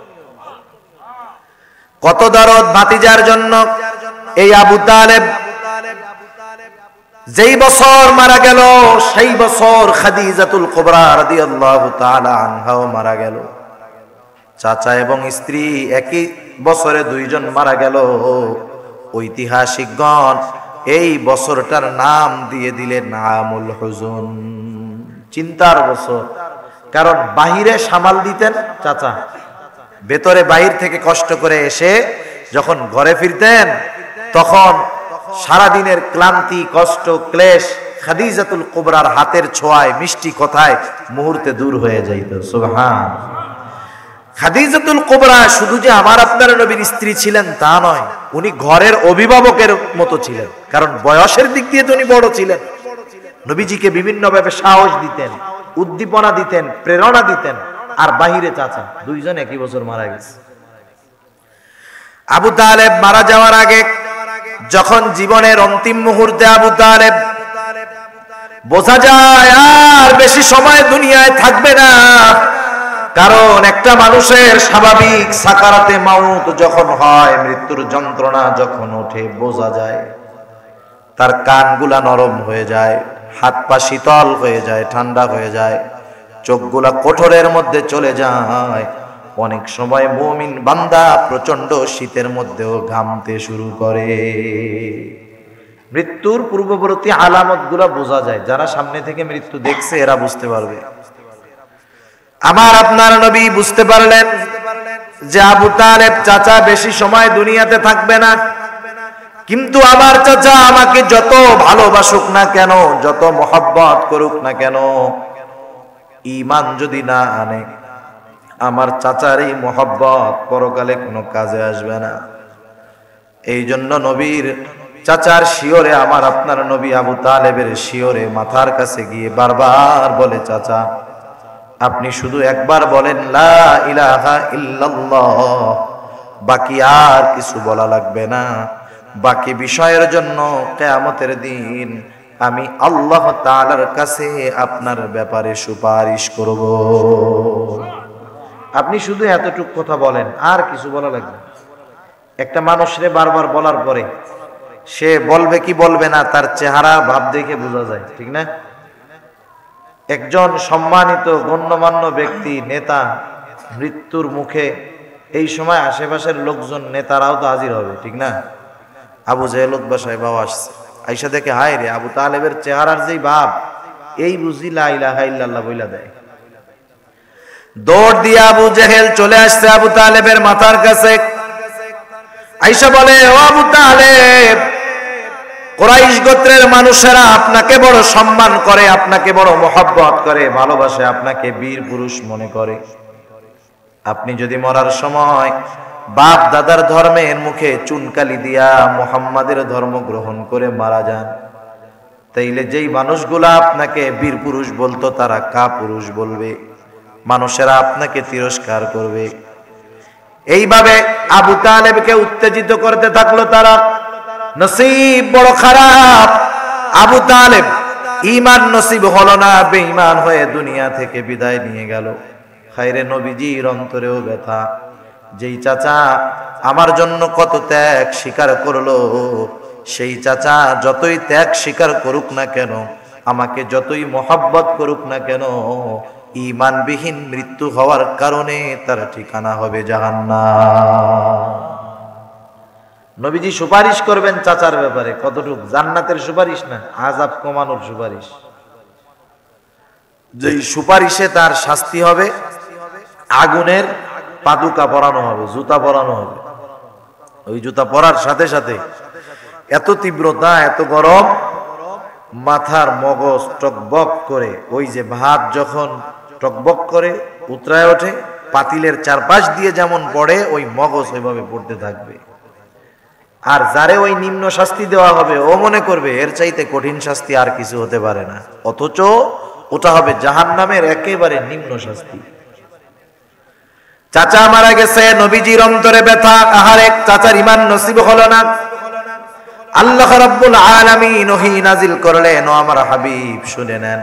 কত দরদ ভাতিজার জন্য। এই আবু তালেব যেই বছর মারা গেল, সেই বছর খাদিজাতুল কুবরা রাদিয়াল্লাহু তাআলা আনহাও মারা গেল। চাচা এবং স্ত্রী একই বছরে দুইজন মারা গেল। ঐতিহাসিকগণ এই বছরটার নাম দিয়ে দিলেন আমুল হুজুন, চিন্তার বছর। কারণ বাহিরে সামাল দিতেন চাচা, ভেতরে বাহির থেকে কষ্ট করে এসে যখন ঘরে ফিরতেন, তখন সারাদিনের ক্লান্তি, কষ্ট, ক্লেশ খাদিজাতুল কুবরার হাতের ছোঁয়ায়, মিষ্টি কথায় মুহূর্তে দূর হয়ে যাইত। সুবহান। খাদিজাতুল কুবরা শুধু যে আমার আপনার নবীর স্ত্রী ছিলেন তা নয়, উনি ঘরের অভিভাবকের মতো ছিলেন। কারণ বয়সের দিক দিয়ে তো উনি বড় ছিলেন, নবীজিকে বিভিন্নভাবে সাহস দিতেন, উদ্দীপনা দিতেন, প্রেরণা দিতেন। আর বাহিরে চাচা, দুইজন একই বছর মারা গেছে। আবু তালেব মারা যাওয়ার আগে, যখন জীবনের অন্তিম মুহূর্তে আবু তালেব বোঝা যায় আর বেশি সময় দুনিয়ায় থাকবে না, কারণ একটা মানুষের স্বাভাবিক সাকারাতে মাউত যখন হয়, মৃত্যুর যন্ত্রণা যখন ওঠে, বোঝা যায় তার কানগুলা নরম হয়ে যায়, হাত পা শীতল হয়ে যায়, ঠান্ডা হয়ে যায়, চোখগুলা কোঠরের মধ্যে চলে যায়। অনেক সময় মুমিন বান্দা প্রচন্ড শীতের মধ্যেও ঘামতে শুরু করে। মৃত্যুর পূর্ববর্তী আলামত গুলা বোঝা যায়, যারা সামনে থেকে মৃত্যু দেখছে এরা বুঝতে পারবে। আমার আপনার নবী বুঝতে পারলেন যে আবু তালেব চাচা বেশি সময় দুনিয়াতে থাকবে না, কিন্তু আমার চাচা আমাকে যত ভালোবাসুক না কেন, যত মহব্বত করুক না কেন, ঈমান যদি না আনে, আমার চাচার এই মহব্বত পরকালে কোনো কাজে আসবে না। এই জন্য নবীর চাচার শিওরে আমার আপনার নবী আবু তালেবের শিওরে মাথার কাছে গিয়ে বারবার বলে, চাচা আপনি শুধু একবার বলেন লা ইলাহা ইল্লাল্লাহ, বাকি আর কিছু বলা লাগবে না। বাকি বিষয়ের জন্য কিয়ামতের দিন আমি আল্লাহ তাআলার কাছে আপনার ব্যাপারে সুপারিশ করব। আপনি শুধু এতটুকু কথা বলেন, আর কিছু বলা লাগবে না। একটা মানুষরে বারবার বলার পরে সে বলবে কি বলবে না, তার চেহারা ভাব দেখে বোঝা যায়, ঠিক না? একজন সম্মানিত গণ্যমান্য ব্যক্তি, নেতা মৃত্যুর মুখে, এই সময় আশেপাশের লোকজন, নেতারাও তো হাজির হবে, ঠিক না? আবু জেহেল উতবা সাহেবাও আসছে, আইসা দেখে হায় রে আবু তালেবের চেহারার যেই ভাব, এই বুঝি লা ইলাহা ইল্লাল্লাহ বইলা দেয়। দৌড় দিয়ে আবু জেহেল চলে আসছে আবু তালেবের মাথার কাছে। আয়েশা বলে, ও আবু তালেব, কুরাইশ গোত্রের মানুষেরা আপনাকে বড় সম্মান করে, আপনাকে বড় মহব্বত করে, ভালোবাসে, আপনাকে বীর পুরুষ মনে করে। আপনি যদি মরার সময় বাপ দাদার ধর্মের মুখে চুনকালি দিয়া মুহাম্মাদের ধর্ম গ্রহণ করে মারা যান, তাইলে যেই মানুষগুলা আপনাকে বীর পুরুষ বলতো তারা কাপুরুষ বলবে, মানুষেরা আপনাকে তিরস্কার করবে। এইভাবে আবু তালেবকে উত্তেজিত করতে থাকলো তারা। নসিব বড় খারাপ, আবু তালেব ঈমান নসিব হলো না, বেঈমান হয়ে দুনিয়া থেকে বিদায় নিয়ে গেল। খায়রে নবীজির অন্তরেও ব্যথা, যেই চাচা আমার জন্য কত ত্যাগ স্বীকার করলো, সেই চাচা যতই ত্যাগ স্বীকার করুক না কেন, আমাকে যতই মহব্বত করুক না কেন, ঈমানবিহীন মৃত্যু হওয়ার কারণে তার ঠিকানা হবে জাহান্নাম। নবীজি সুপারিশ করবেন চাচার ব্যাপারে, কতটুকু জান্নাতের সুপারিশ না, আযাব কমানোর সুপারিশ। যেই সুপারিশে তার শাস্তি হবে, আগুনের পাদুকা পরানো হবে, জুতা পরানো হবে। ওই জুতা পরার সাথে সাথে এত তীব্রতা, এত গরম, মাথার মগজ টকবক করে, ওই যে ভাত যখন টকবক করে উতরায় ওঠে, পাতিলের চারপাশ দিয়ে যেমন পড়ে, ওই মগজ ওইভাবে পড়তে থাকবে। আর যারে ওই নিম্ন শাস্তি দেওয়া হবে, ও মনে করবে এর চাইতে কঠিন শাস্তি আর কিছু হতে পারে না, অথচ ওটা হবে জাহান্নামের একেবারে নিম্ন শাস্তি। চাচা মারা গেছে, নবীজির অন্তরে ব্যথা, আহারে চাচার ঈমান নসিব হলো না। আল্লাহ রাব্বুল আলামিন ওহী নাজিল করলেন, ও আমার হাবিব শুনে নেন,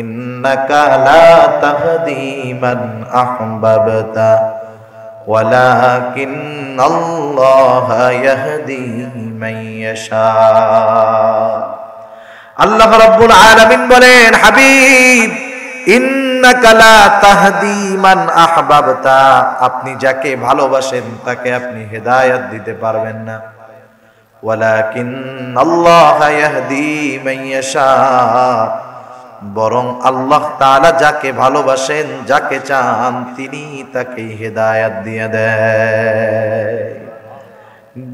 ইন্নাকা লা তাহদি মান আহবাবতা ওয়ালাকিন্নাল্লাহা ইয়াহদি মান ইয়াশা। আল্লাহ রাব্বুল আলামিন বলেন, হাবিব ইন্নাকা লা তাহদি মান আহবাবতা, আপনি যাকে ভালোবাসেন তাকে আপনি হেদায়েত দিতে পারবেন না, ওয়ালাকিন্নাল্লাহা ইয়াহদি মান ইয়াশা, বরং আল্লাহ তাআলা যাকে ভালোবাসেন, যাকে চান, তিনি তাকে হেদায়েত দিয়ে দেয়।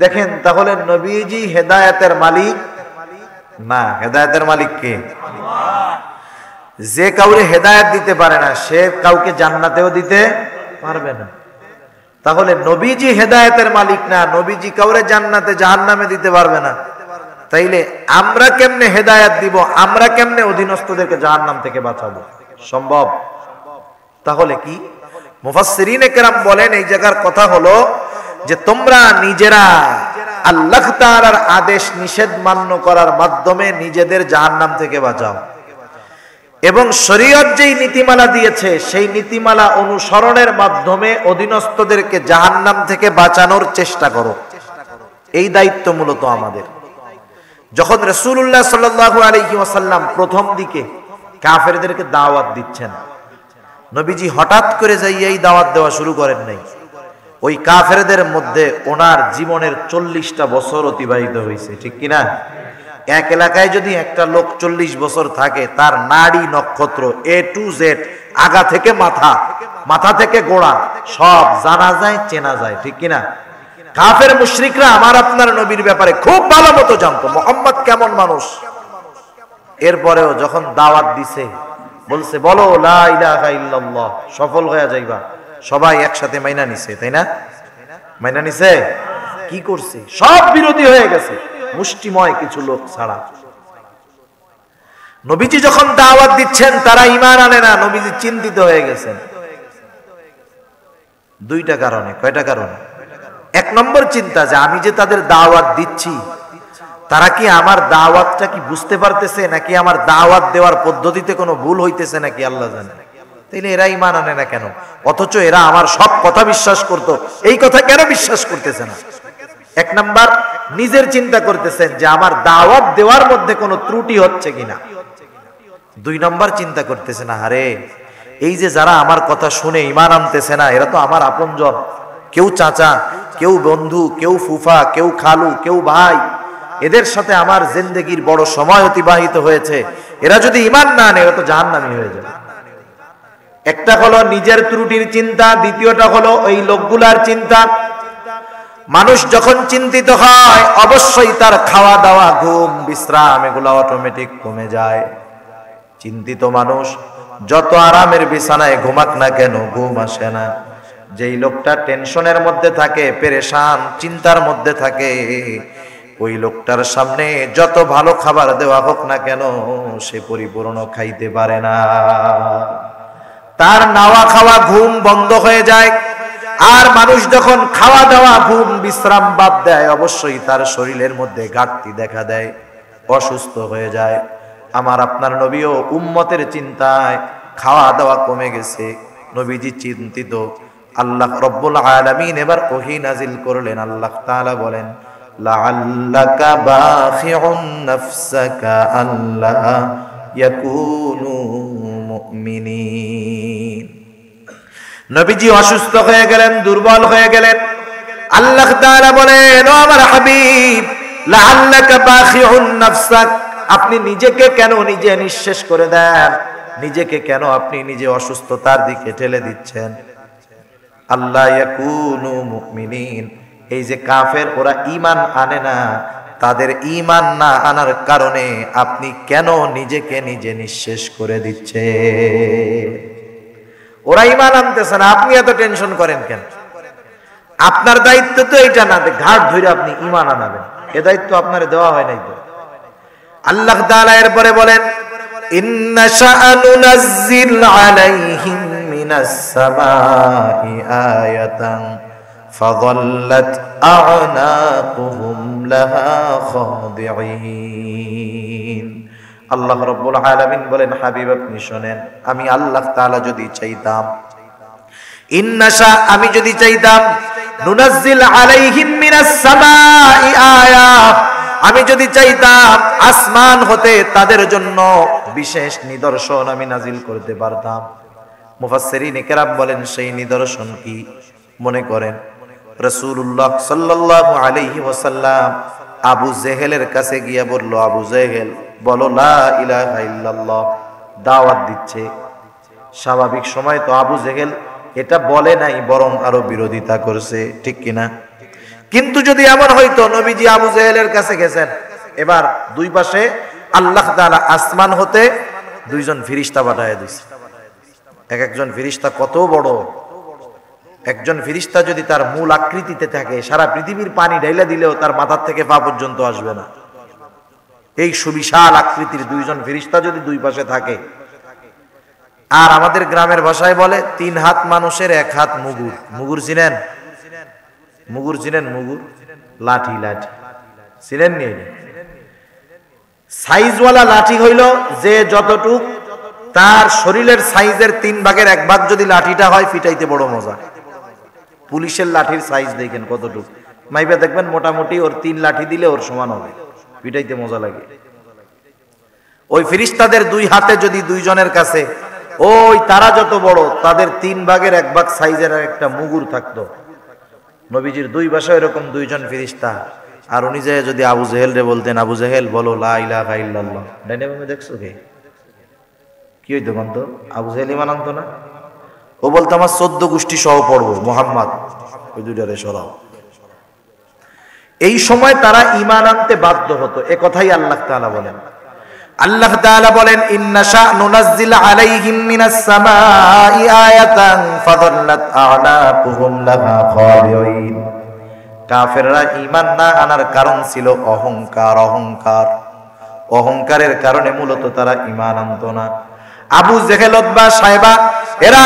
দেখেন তাহলে নবীজি হেদায়েতের মালিক না, হেদায়েতের মালিক কে? যে কাউরে হেদায়েত দিতে পারে না, সে কাউকে জান্নাতেও দিতে পারবে না। তাহলে নবীজি হেদায়েতের মালিক না, নবীজি কাউরে জান্নাতে জাহান্নামে দিতে পারবে না, তাইলে আমরা কেমনে হেদায়েত দিব? আমরা কেমনে অধীনস্থদেরকে জাহান্নাম থেকে বাঁচাবো? সম্ভব? তাহলে কি? মুফাসসিরিনে কেরাম বলেন, এই জায়গার কথা হলো যে তোমরা নিজেরা আল্লাহ তাআলার আদেশ নিষেধ মান্য করার মাধ্যমে নিজেদের জাহান্নাম থেকে বাঁচাও, এবং শরীয়ত যেই নীতিমালা দিয়েছে সেই নীতিমালা অনুসরণের মাধ্যমে অধীনস্থদেরকে জাহান্নাম থেকে বাঁচানোর চেষ্টা করো। এই দায়িত্ব মূলত আমাদের। যখন রাসূলুল্লাহ সাল্লাল্লাহু আলাইহি ওয়াসাল্লাম প্রথম দিকে কাফেরদেরকে দাওয়াত দিচ্ছেন, নবীজি হঠাৎ করে যাইয়া এই দাওয়াত দেওয়া শুরু করেন নাই। ওই কাফেরদের মধ্যে ওনার জীবনের 40টা বছর অতিবাহিত হয়েছে, ঠিক কিনা? এক এলাকায় যদি একটা লোক 40 বছর থাকে, তার নাড়ি নক্ষত্র এ টু জেড, আগা থেকে মাথা, মাথা থেকে গোড়া সব জানা যায়, চেনা যায়, ঠিক কিনা? কাফের মুশরিকরা আমার আপনার নবীর ব্যাপারে খুব ভালো মতো জানতো, মুহাম্মদ কেমন মানুষ। এরপরেও যখন দাওয়াত দিছে, বলছে বলো লা ইলাহা ইল্লাল্লাহ, সফল হয়ে যাইবা, সবাই একসাথে মাইনা নিছে, তাই না? মাইনা নিছে। কি করছে? সব বিরোধী হয়ে গেছে, মুষ্টিময় কিছু লোক ছাড়া। নবীজি যখন দাওয়াত দিচ্ছেন তারা ঈমান আনে না, নবীজি চিন্তিত হয়ে গেছেন দুইটা কারণে। কয়টা কারণে? এক নম্বর চিন্তা যে আমি যে তাদের দাওয়াত দিচ্ছি, তারা কি আমার দাওয়াতটা কি বুঝতে পারতেছে, নাকি আমার দাওয়াত দেওয়ার পদ্ধতিতে কোনো ভুল হইতেছে নাকি আল্লাহ জানে। তাইলে এরা ঈমান আনে না কেন? অথচ এরা আমার সব কথা বিশ্বাস করত, এই কথা কেন বিশ্বাস করতেছে না? এক নাম্বার নিজের চিন্তা করতেছেন যে আমার দাওয়াত দেওয়ার মধ্যে কোনো ত্রুটি হচ্ছে কিনা। দুই নাম্বার চিন্তা করতেছেন, আরে এই যে যারা আমার কথা শুনে ঈমান আনতেছে না, এরা তো আমার আপনজন, কেউ চাচা, কেউ বন্ধু, কেউ ফুফা, কেউ খালু, কেউ ভাই, এদের সাথে আমার জিন্দেগির বড় সময় অতিবাহিত হয়েছে, এরা যদি ঈমান না আনে এরা তো জাহান্নামী হয়ে যাবে। একটা হলো নিজের ত্রুটির চিন্তা, দ্বিতীয়টা হলো ওই লোকগুলার চিন্তা। মানুষ যখন চিন্তিত হয় অবশ্যই তার খাওয়া দাওয়া, ঘুম, বিশ্রাম এগুলো অটোমেটিক কমে যায়। চিন্তিত মানুষ যত আরামের বিছানায় ঘুমাক না কেন ঘুম আসে না। যেই লোকটা টেনশনের মধ্যে থাকে, পেরেশান চিন্তার মধ্যে থাকে, ওই লোকটার সামনে যত ভালো খাবার দেওয়া হোক না কেন সে পরিপূর্ণ খাইতে পারে না। তার নাওয়া খাওয়া ঘুম বন্ধ হয়ে যায়। আর মানুষ যখন খাওয়া দাওয়া, ঘুম, বিশ্রাম বাদ দেয় অবশ্যই তার শরীরের মধ্যে ঘাটতি দেখা দেয়, অসুস্থ হয়ে যায়। আমার আপনার নবীও উম্মতের চিন্তায় খাওয়া দাওয়া কমে গেছে, নবীজি চিন্তিত। আল্লাহ রব্বুল আলামিন এবার ওহী নাজিল করলেন। আল্লাহ তাআলা বলেন, লাআল্লাকা বাখিউন নাফসাকা আল্লা ইয়াকুনু মুমিনিন। নবীজি অসুস্থ হয়ে গেলেন, দুর্বল হয়ে গেলেন। আল্লাহ তাআলা বলেন, ও আমার হাবিব, লাআল্লাকা বাখিউন নাফসাক, আপনি নিজেকে কেন নিজে নিঃশেষ করে দেন? নিজেকে কেন আপনি নিজে অসুস্থতার দিকে ঠেলে দিচ্ছেন? আল্লাহ ইয়াকুনু মুমিনিন, এই যে কাফের ওরা ঈমান আনে না, তাদের ঈমান না আনার কারণে আপনি কেন নিজেকে নিজে নিঃশেষ করে দিচ্ছে? ওরা ঈমান আনতেছে না, আপনি এত টেনশন করেন কেন? আপনার দায়িত্ব তো এটা না ঘাট ধরে আপনি ঈমান আনাবেন, এ দায়িত্ব আপনার দেওয়া হয় নাই তো। আল্লাহ তাআলা এরপরে বলেন, ইন্না শাআনু নাযাল আলাইহিম মিনাস সামাই আয়াতান ফাযাল্লাত আ'নাকুহুম লাহা খাদিঈন। আল্লাহ রাব্বুল আলামিন বলেন, হাবিব আপনি শুনেন, আমি আল্লাহ তাআলা যদি চাইতাম, ইন্না শা, আমি যদি চাইতাম, নুনাজ্জিল আলাইহিম মিনাস সামাই আয়া, আমি যদি চাইতাম আসমান হতে তাদের জন্য বিশেষ নিদর্শন আমি নাজিল করতে পারতাম। মুফাসসিরিন কেরাম বলেন, সেই নিদর্শন কি? মনে করেন রাসূলুল্লাহ সাল্লাল্লাহু আলাইহি ওয়াসাল্লাম আবু জেহেলের কাছে গিয়া বলল, আবু জেহেল বলো লা ইলাহা ইল্লাল্লাহ, দাওয়াত দিচ্ছে। স্বাভাবিক সময় তো আবু জেহেল এটা বলে নাই, বরং আরো বিরোধিতা করছে, ঠিক কিনা? কিন্তু যদি এমন হইতো নবীজি আবু জেহেলের কাছে গেছেন, এবার দুই পাশে আল্লাহ তাআলা আসমান হতে দুইজন ফেরেশতা পাঠায় দিয়েছে। এক একজন ফেরেশতা কত বড়! একজন ফেরেশতা যদি তার মূল আকৃতিতে থাকে, সারা পৃথিবীর পানি ঢাইলা দিলেও তার মাথার থেকে পা পর্যন্ত আসবে না। এই সুবিশাল আকৃতির দুইজন ফেরেশতা যদি দুই পাশে থাকে, আর আমাদের গ্রামের ভাষায় বলে 3 হাত মানুষের 1 হাত মুগুর। মুগুর চিনেন? মুগুর চিনেন? মুগুর লাঠি, লাঠি চিনেন নি? সাইজওয়ালা লাঠি হইল যে যতটুক তার শরীরের সাইজের 3 ভাগের 1 ভাগ যদি লাঠিটা হয়, ফিটাইতে বড় মজা। পুলিশের লাঠির সাইজ দেখেন কতটুক, মাইবা দেখবেন মোটামুটি ওর 3 লাঠি দিলে ওর সমান হবে, পিটাইতে মজা লাগে। ওই ফেরেশতাদের 2 হাতে যদি দুইজনের কাছে ওই তারা যত বড়, তাদের 3 ভাগের 1 ভাগ সাইজের একটা মুগুর থাকতো, নবীজির 2 পাশে এরকম দুইজন ফেরেশতা, আর উনি যে যদি আবু জেহেল রে বলতেন, আবু জেহেল বলো লা ইলাহা ইল্লাল্লাহ, ডাইনে বামে দেখছো কে? কি হইতো বন্ধ? আবু জেহেল ঈমান আনতো না? ও বলতো আমার 14 গোষ্ঠী সহ পড়বো মুহাম্মদ, ওই দুইটারে সরাও। এই সময় তারা ঈমান আনতে বাধ্য হতো, এ কথাই আল্লাহ তাআলা বলেন। আল্লাহ তাআলা বলেন, ইন্না শা নুনাজ্জিল আলাইহিম মিনাস সামাই আয়াতান ফাযাল্লাত আ'নাকুহুম লাহা খাদিঈন। কাফেররা ঈমান না আনার কারণ ছিল অহংকার। অহংকার, অহংকারের কারণে মূলত তারা ঈমান আনতো না। আবু জেহেল, উতবা, সাইবা এরা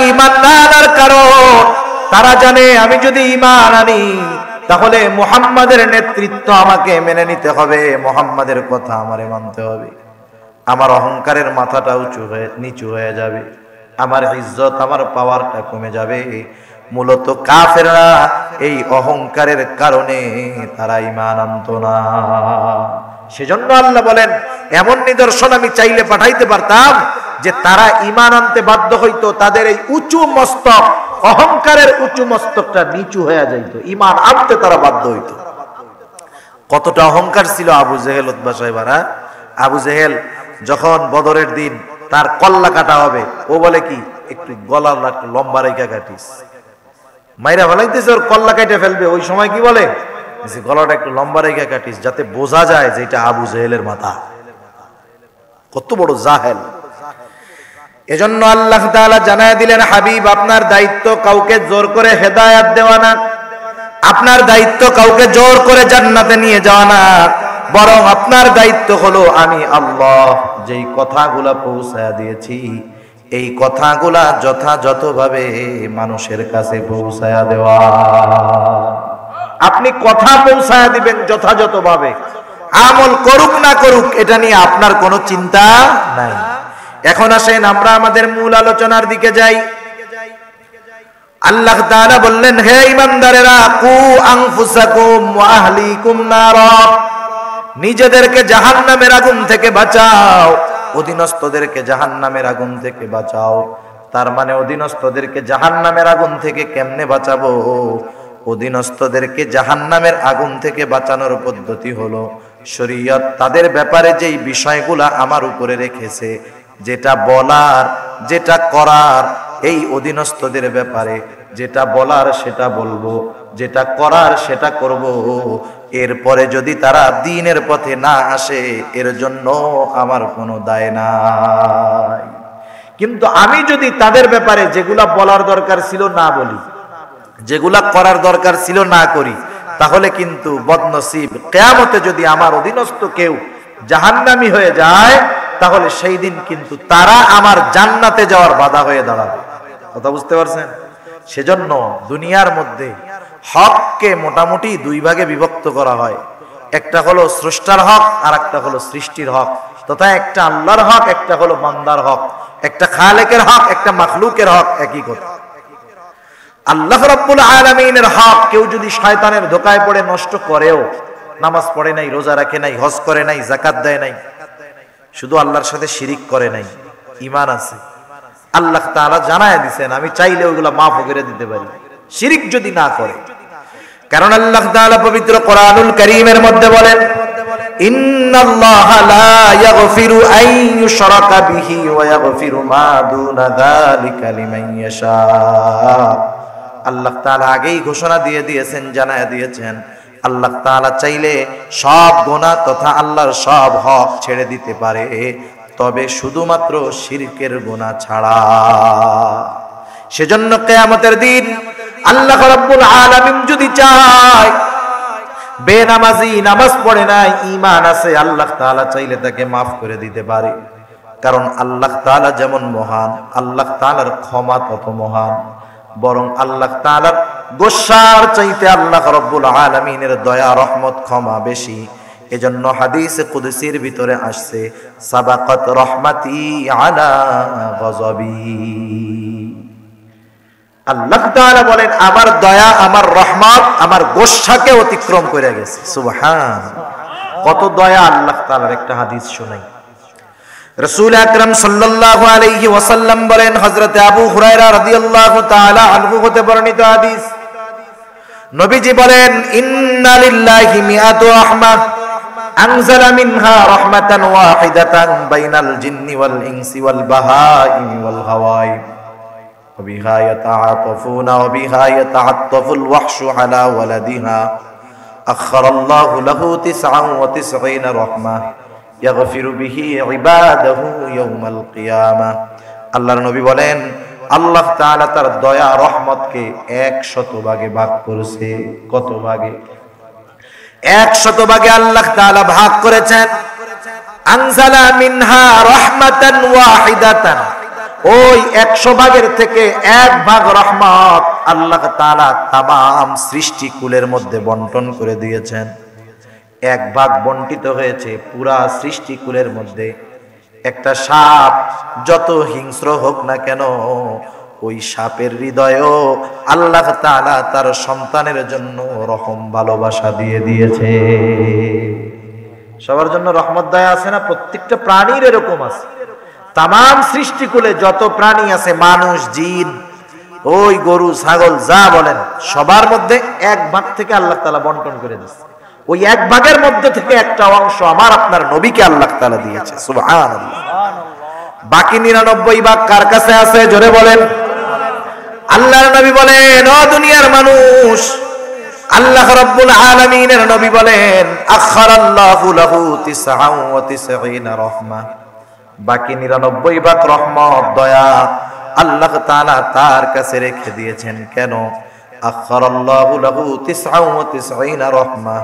ঈমান না আনার কারণ, তারা জানে আমি যদি ঈমান আনি তাহলে মুহাম্মাদের নেতৃত্ব আমাকে মেনে নিতে হবে, মুহাম্মাদের কথা আমারে মানতে হবে, আমার অহংকারের মাথাটা নিচু হয়ে যাবে, আমার ইজ্জত, আমার পাওয়ারটা কমে যাবে। মূলত কাফেররা এই অহংকারের কারণে তারা ঈমান আনতো না। সেজন্য আল্লাহ বলেন, এমন নিদর্শন আমি চাইলে পাঠাইতে পারতাম যে তারা ঈমান আনতে বাধ্য হইতো, তাদের এই উঁচু মস্তক, অহংকারের উঁচু মস্তকটা নিচু হয়ে যাইতো, ঈমান আনতে তারা বাধ্য হইতো। কতটা অহংকার ছিল আবু জেহেল, উতবা, সাইবারা। আবু জেহেল যখন বদরের দিন তার কল্লা কাটা হবে, ও বলে কি একটু গলা একটু লম্বা রেখা কাটিস, মাইরা ফেলাইতেছে ওর কল্লা কেটে ফেলবে, ওই সময় কি বলে গলাটা একটু লম্বা রেখা কাটিস, যাতে বোঝা যায় যে এটা আবু জেহেলের মাথা, কত বড় জাহেল। এজন্য আল্লাহ তাআলা জানায় দিলেন, হাবিব আপনার দায়িত্ব কাউকে জোর করে হেদায়েত দেওয়া না, আপনার দায়িত্ব কাউকে জোর করে জান্নাতে নিয়ে যাওয়া না, বরং আপনার দায়িত্ব হলো আমি আল্লাহ যেই কথাগুলা পৌঁছায়া দিয়েছি এই কথাগুলা যথাযথভাবে মানুষের কাছে পৌঁছায়া দেওয়া। আপনি কথা পৌঁছায়া দিবেন যথাযথভাবে, আমল করুক না করুক এটা নিয়ে আপনার কোনো চিন্তা নাই। এখন আসেন আমরা আমাদের মূল আলোচনার দিকে যাই। আল্লাহ তাআলা বললেন, হে ঈমানদারেরা, কু আনফুসাকুম ওয়া আহলিকুম নারা, নিজেদেরকে জাহান্নামের আগুন থেকে বাঁচাও, অধীনস্থদেরকে জাহান্নামের আগুন থেকে বাঁচাও। তার মানে অধীনস্থদেরকে জাহান্নামের আগুন থেকে কেমনে বাঁচাবো? অধীনস্থদেরকে জাহান্নামের আগুন থেকে বাঁচানোর পদ্ধতি হলো শরীয়ত তাদের ব্যাপারে যেই বিষয়গুলা আমার উপরে রেখেছে, যেটা বলার যেটা করার, এই অধীনস্থদের ব্যাপারে যেটা বলার সেটা বলবো, যেটা করার সেটা করব। এরপরে যদি তারা দ্বীনের পথে না আসে এর জন্য আমার কোনো দায় নাই। কিন্তু আমি যদি তাদের ব্যাপারে যেগুলা বলার দরকার ছিল না বলি, যেগুলা করার দরকার ছিল না করি, তাহলে কিন্তু বদনসিব, কিয়ামতে যদি আমার অধীনস্থ কেউ জাহান্নামী হয়ে যায় তাহলে সেই দিন কিন্তু তারা আমার জান্নাতে যাওয়ার বাধা হয়ে দাঁড়াবে। কথা বুঝতে পারছেন? সেজন্য দুনিয়ার মধ্যে হককে মোটামুটি দুই ভাগে বিভক্ত করা হয়, একটা হলো স্রষ্টার হক আর একটা হলো সৃষ্টির হক, তথা একটা আল্লাহর হক, একটা হলো বান্দার হক, একটা খালেকের হক, একটা মাখলুকের হক, একই কথা। আল্লাহ রাব্বুল আলামিনের হক কেউ যদি শয়তানের ধোঁকায় পড়ে নষ্ট করেও, নামাজ পড়ে নাই, রোজা রাখে নাই, হজ করে নাই, যাকাত দেয় নাই, শুধু আল্লাহর সাথে শিরিক করে নাই, ঈমান আছে, আল্লাহ তাআলা জানায় দিবেন আমি চাইলে ওগুলা মাফ করে দিতে পারি, শিরিক যদি না করে। কারণ আল্লাহ তাআলা পবিত্র কোরআনুল কারীমের মধ্যে বলেন, ইন্নাল্লাহা লা ইয়াগফিরু আন ইউশরাকা বিহি ওয়া ইয়াগফিরু মা দুনা যালিকা লিমান ইয়াশা। আল্লাহ তাআলা আগেই ঘোষণা দিয়ে দিয়েছেন, জানায় দিয়েছেন, আল্লাহ তাআলা চাইলে সব গুনাহ তথা আল্লাহর সব হক ছেড়ে দিতে পারে, তবে শুধুমাত্র শিরকের গুনাহ ছাড়া। সেজন্য কিয়ামতের দিন আল্লাহ রাব্বুল আলামিন যদি চায়, বেনামাজি নামাজ পড়ে নাই, ঈমান আছে, আল্লাহ তাআলা চাইলে তাকে মাফ করে দিতে পারে। কারণ আল্লাহ তাআলা যেমন মহান, আল্লাহ তাআলার ক্ষমা তত মহান, বরং আল্লাহ তাআলার গোসার চাইতে আল্লাহ রাব্বুল আলামিনের দয়া রহমত ক্ষমা বেশি। এজন্য হাদিসে কুদসির ভিতরে আসছে, সাবাকাত রহমাতি আলা গযবি। আল্লাহ তাআলা বলেন, আমার দয়া, আমার রহমত আমার গোসাকে অতিক্রম করে গেছে। সুবহান, কত দয়া আল্লাহ তাআলার। একটা হাদিস শুনাই, রাসূল আকরাম সাল্লাল্লাহু আলাইহি ওয়াসাল্লাম বলেন, হযরতে আবু হুরায়রা রাদিয়াল্লাহু তাআলা আনহু হতে বর্ণিত হাদিস, নবীজি বলেন, ইন্না লিল্লাহি মিআতু রাহমাহ আনজালা মিনহা রাহমাতান ওয়াহিদাতান বাইনাল জিন্নি ওয়াল ইনসি ওয়াল বাহাইমি ওয়াল হাওয়াইম ওয়া বিহা ইয়াতাআতাফুনা ওয়া বিহা ইয়াতাআত্তাফুল ওয়াহশু আলা ওয়ালাদিহা আখখারাল্লাহু লাহু 99 রাহমাহ ইয়াগফিরু বিহি ইবাদাহু ইয়াউমাল কিয়ামাহ। আল্লাহর নবী বলেন, আল্লাহ তাআলা তার দয়া রহমতকে 100 ভাগে ভাগ করেছে। কত ভাগে? 100 ভাগে আল্লাহ তাআলা ভাগ করেছেন। আনজালা মিনহা রাহমাতান ওয়াহিদাতান, ওই 100 ভাগের থেকে 1 ভাগ রহমত আল্লাহ তাআলা তামাম সৃষ্টিকুলের মধ্যে বন্টন করে দিয়েছেন। 1 ভাগ বন্টিত হয়েছে পুরা সৃষ্টিকুলের মধ্যে। একটা সাপ যত হিংস্র হোক না কেন, ওই সাপের হৃদয়েও আল্লাহ তাআলা তার সন্তানের জন্য রহম ভালোবাসা দিয়ে দিয়েছে। সবার জন্য রহমত দয়া আছে না? প্রত্যেকটা প্রাণীর এরকম আছে। তামাম সৃষ্টিকুলে যত প্রাণী আছে, মানুষ, জিন, ওই গরু, ছাগল যা বলেন, সবার মধ্যে 1 ভাগ থেকে আল্লাহ তাআলা বন্টন করে দিয়েছে। ওই 1 ভাগের মধ্যে থেকে একটা অংশ আমার আপনার নবীকে আল্লাহ তাআলা দিয়েছে। সুবহানাল্লাহ। বাকি 99 ভাগ কার কাছে আছে? জোরে বলেন। আল্লাহর নবী বলেন, ও দুনিয়ার মানুষ, আল্লাহ রাব্বুল আলামিনের নবী বলেন, আখারাল্লাহু লাহু 99 রাহমাহ, বাকি 99 ভাগ রহমত, দয়া আল্লাহ তাআলা তার কাছে রেখে দিয়েছেন। কেন? আখারাল্লাহু লাহু 99 রাহমাহ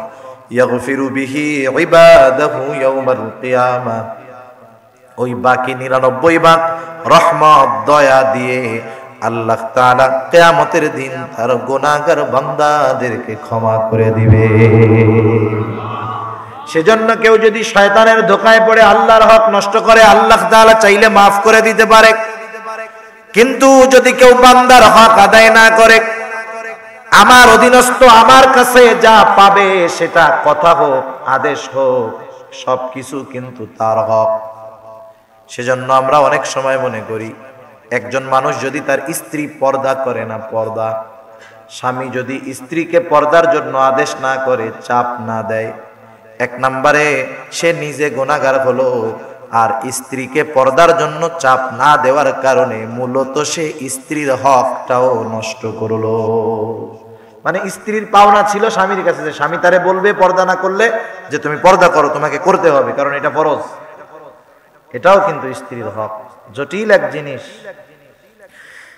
ইয়াগফিরু বিহি ইবাদাহু ইয়াউমাল কিয়ামাহ, ওই বাকি 99 ভাগ রহমত, দয়া দিয়ে আল্লাহ তাআলা কিয়ামতের দিন তার গুনাহগার বান্দাদেরকে ক্ষমা করে দিবে। সেজন্য কেউ যদি শয়তানের ধোঁকায় পড়ে আল্লাহর হক নষ্ট করে, আল্লাহ তাআলা চাইলে মাফ করে দিতে পারে। কিন্তু যদি কেউ বান্দার হক আদায় না করে, আমার অধীনস্থ আমার কাছে যা পাবে সেটা কথা হোক, আদেশ হোক, সবকিছু কিন্তু তার হক। সেজন্য আমরা অনেক সময় মনে করি, একজন মানুষ যদি তার স্ত্রী পর্দা করে না, পর্দা, স্বামী যদি স্ত্রীকে পর্দার জন্য আদেশ না করে, চাপ না দেয়, এক নম্বরে সে নিজে গুনাহগার হলো, আর স্ত্রীকে পর্দার জন্য চাপ না দেওয়ার কারণে মূলত সে স্ত্রীর হকটাও নষ্ট করলো। মানে স্ত্রীর পাওনা ছিল স্বামীর কাছে, যে স্বামী তারে বলবে পর্দা না করলে যে তুমি পর্দা করো, তোমাকে করতে হবে, কারণ এটা ফরজ। এটাও কিন্তু স্ত্রীর হক, জটিল এক জিনিস।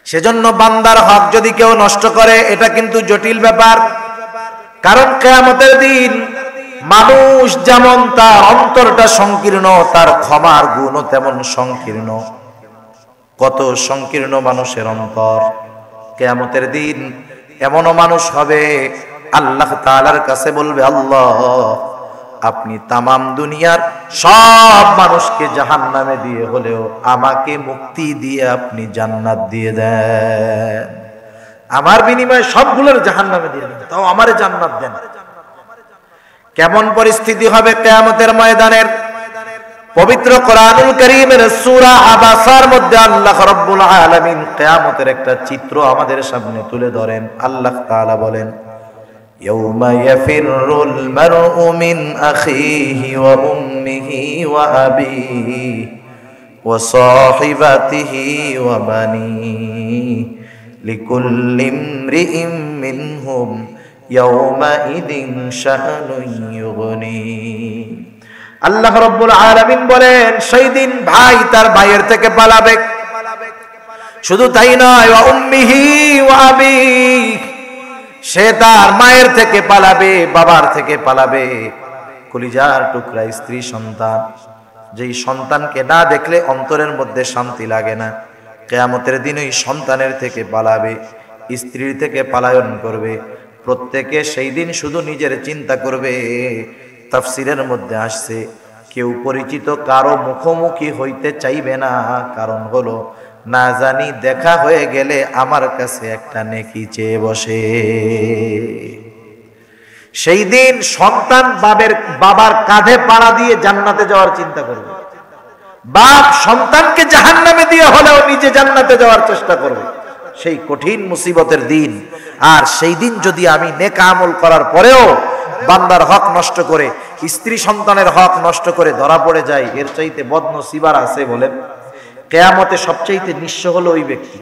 সেজন্য বান্দার হক যদি কেউ নষ্ট করে, এটা কিন্তু জটিল ব্যাপার। কারণ কিয়ামতের দিন মানুষ যেমন তার অন্তরটা সংকীর্ণ, তার ক্ষমার গুণও তেমন সংকীর্ণ। কত সংকীর্ণ মানুষের অন্তর! কিয়ামতের দিন এমনও মানুষ হবে, আল্লাহ তাআলার কাছে বলবে, আল্লাহ আপনি তামাম দুনিয়ার সব মানুষকে জাহান্নামে দিয়ে হলেও আমাকে মুক্তি দিয়ে আপনি জান্নাত দিয়ে দেন, আমার বিনিময়ে সবগুলোর জাহান্নামে দিয়ে দেন, তাও আমারে জান্নাত দেন। কেমন পরিস্থিতি হবে কিয়ামতের ময়দানের! পবিত্র কোরআনুল কারীমের সূরা আবাসার মধ্যে আল্লাহ রাব্বুল আলামিন কিয়ামতের একটা চিত্র আমাদের সামনে তুলে ধরেন। আল্লাহ তাআলা বলেন, ইয়াউমা ইয়াফিরুল মারউ মিন আখিহি ওয়া উম্মিহি ওয়া আবিহি ওয়া সাহিবাতিহি ওয়া বানিহি লিকুল্লি ইমরিইম মিনহুম ইয়াউমা ইদিন শাআনুন ইউগনি। আল্লাহ রাব্বুল আলামিন বলেন, সেই দিন ভাই তার ভাইয়ের থেকে পালাবে। শুধু তাই নয়, ওয়া উম্মিহি ওয়া আবিহি, সে তার মায়ের থেকে পালাবে, বাবার থেকে পালাবে। কলিজার টুকরা স্ত্রী সন্তান, যেই সন্তানকে না দেখলে অন্তরের মধ্যে শান্তি লাগে না, কিয়ামতের দিন ওই সন্তানের থেকে পালাবে, স্ত্রীর থেকে পালায়ন করবে। প্রত্যেকে সেই দিন শুধু নিজের চিন্তা করবে। তাফসিরের মধ্যে আসছে, কেউ পরিচিত কারো মুখোমুখি হইতে চাইবে না, কারণ হলো না জানি দেখা হয়ে গেলে আমার কাছে একটা নেকি চেয়ে বসে। সেই দিন সন্তান বাবার কাঁধে পাড়া দিয়ে জান্নাতে যাওয়ার চিন্তা করবে, বাপ সন্তানকে জাহান্নামে দিয়ে হলেও নিজে জান্নাতে যাওয়ার চেষ্টা করবে। সেই কঠিন মুসিবতের দিন। আর সেই দিন যদি আমি নেক আমল করার পরেও বান্দার হক নষ্ট করে, স্ত্রী সন্তানের হক নষ্ট করে ধরা পড়ে যায়, এর চাইতে বদনসিবার আছে বলেন? কিয়ামতে সবচাইতে নিঃস্ব হলো ওই ব্যক্তি।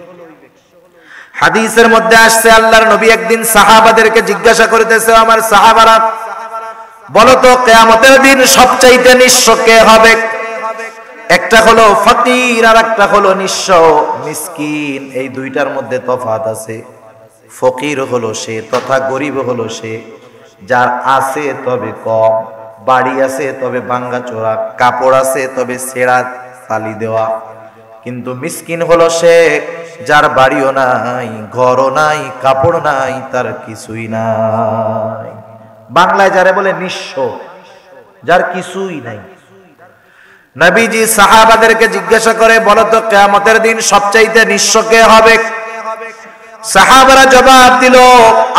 হাদিসের মধ্যে আসছে, আল্লাহর নবী একদিন সাহাবাদেরকে জিজ্ঞাসা করতেছে, আমার সাহাবারা বলো তো কিয়ামতের দিন সবচাইতে নিঃস্ব কে হবে? একটা হলো ফকির আর একটা হলো নিঃস্ব, মিসকিন। এই দুইটার মধ্যে তফাৎ আছে। ফকির হলো সে তথা গরিব হলো সে যার আছে তবে কম, বাড়ি আছে তবে ভাঙ্গা চোরা, কাপড় আছে তবে ছেঁড়া তালি দেওয়া। কিন্তু মিসকিন হলো সে যার বাড়িও নাই, ঘরও নাই, কাপড় নাই, তার কিছুই নাই। বাংলায় যারে বলে নিঃস্ব, যার কিছুই নাই। নবীজি সাহাবাদেরকে জিজ্ঞাসা করে, বলো তো কিয়ামতের দিন সবচাইতে নিঃস্ব কে হবে? সাহাবারা জবাব দিল,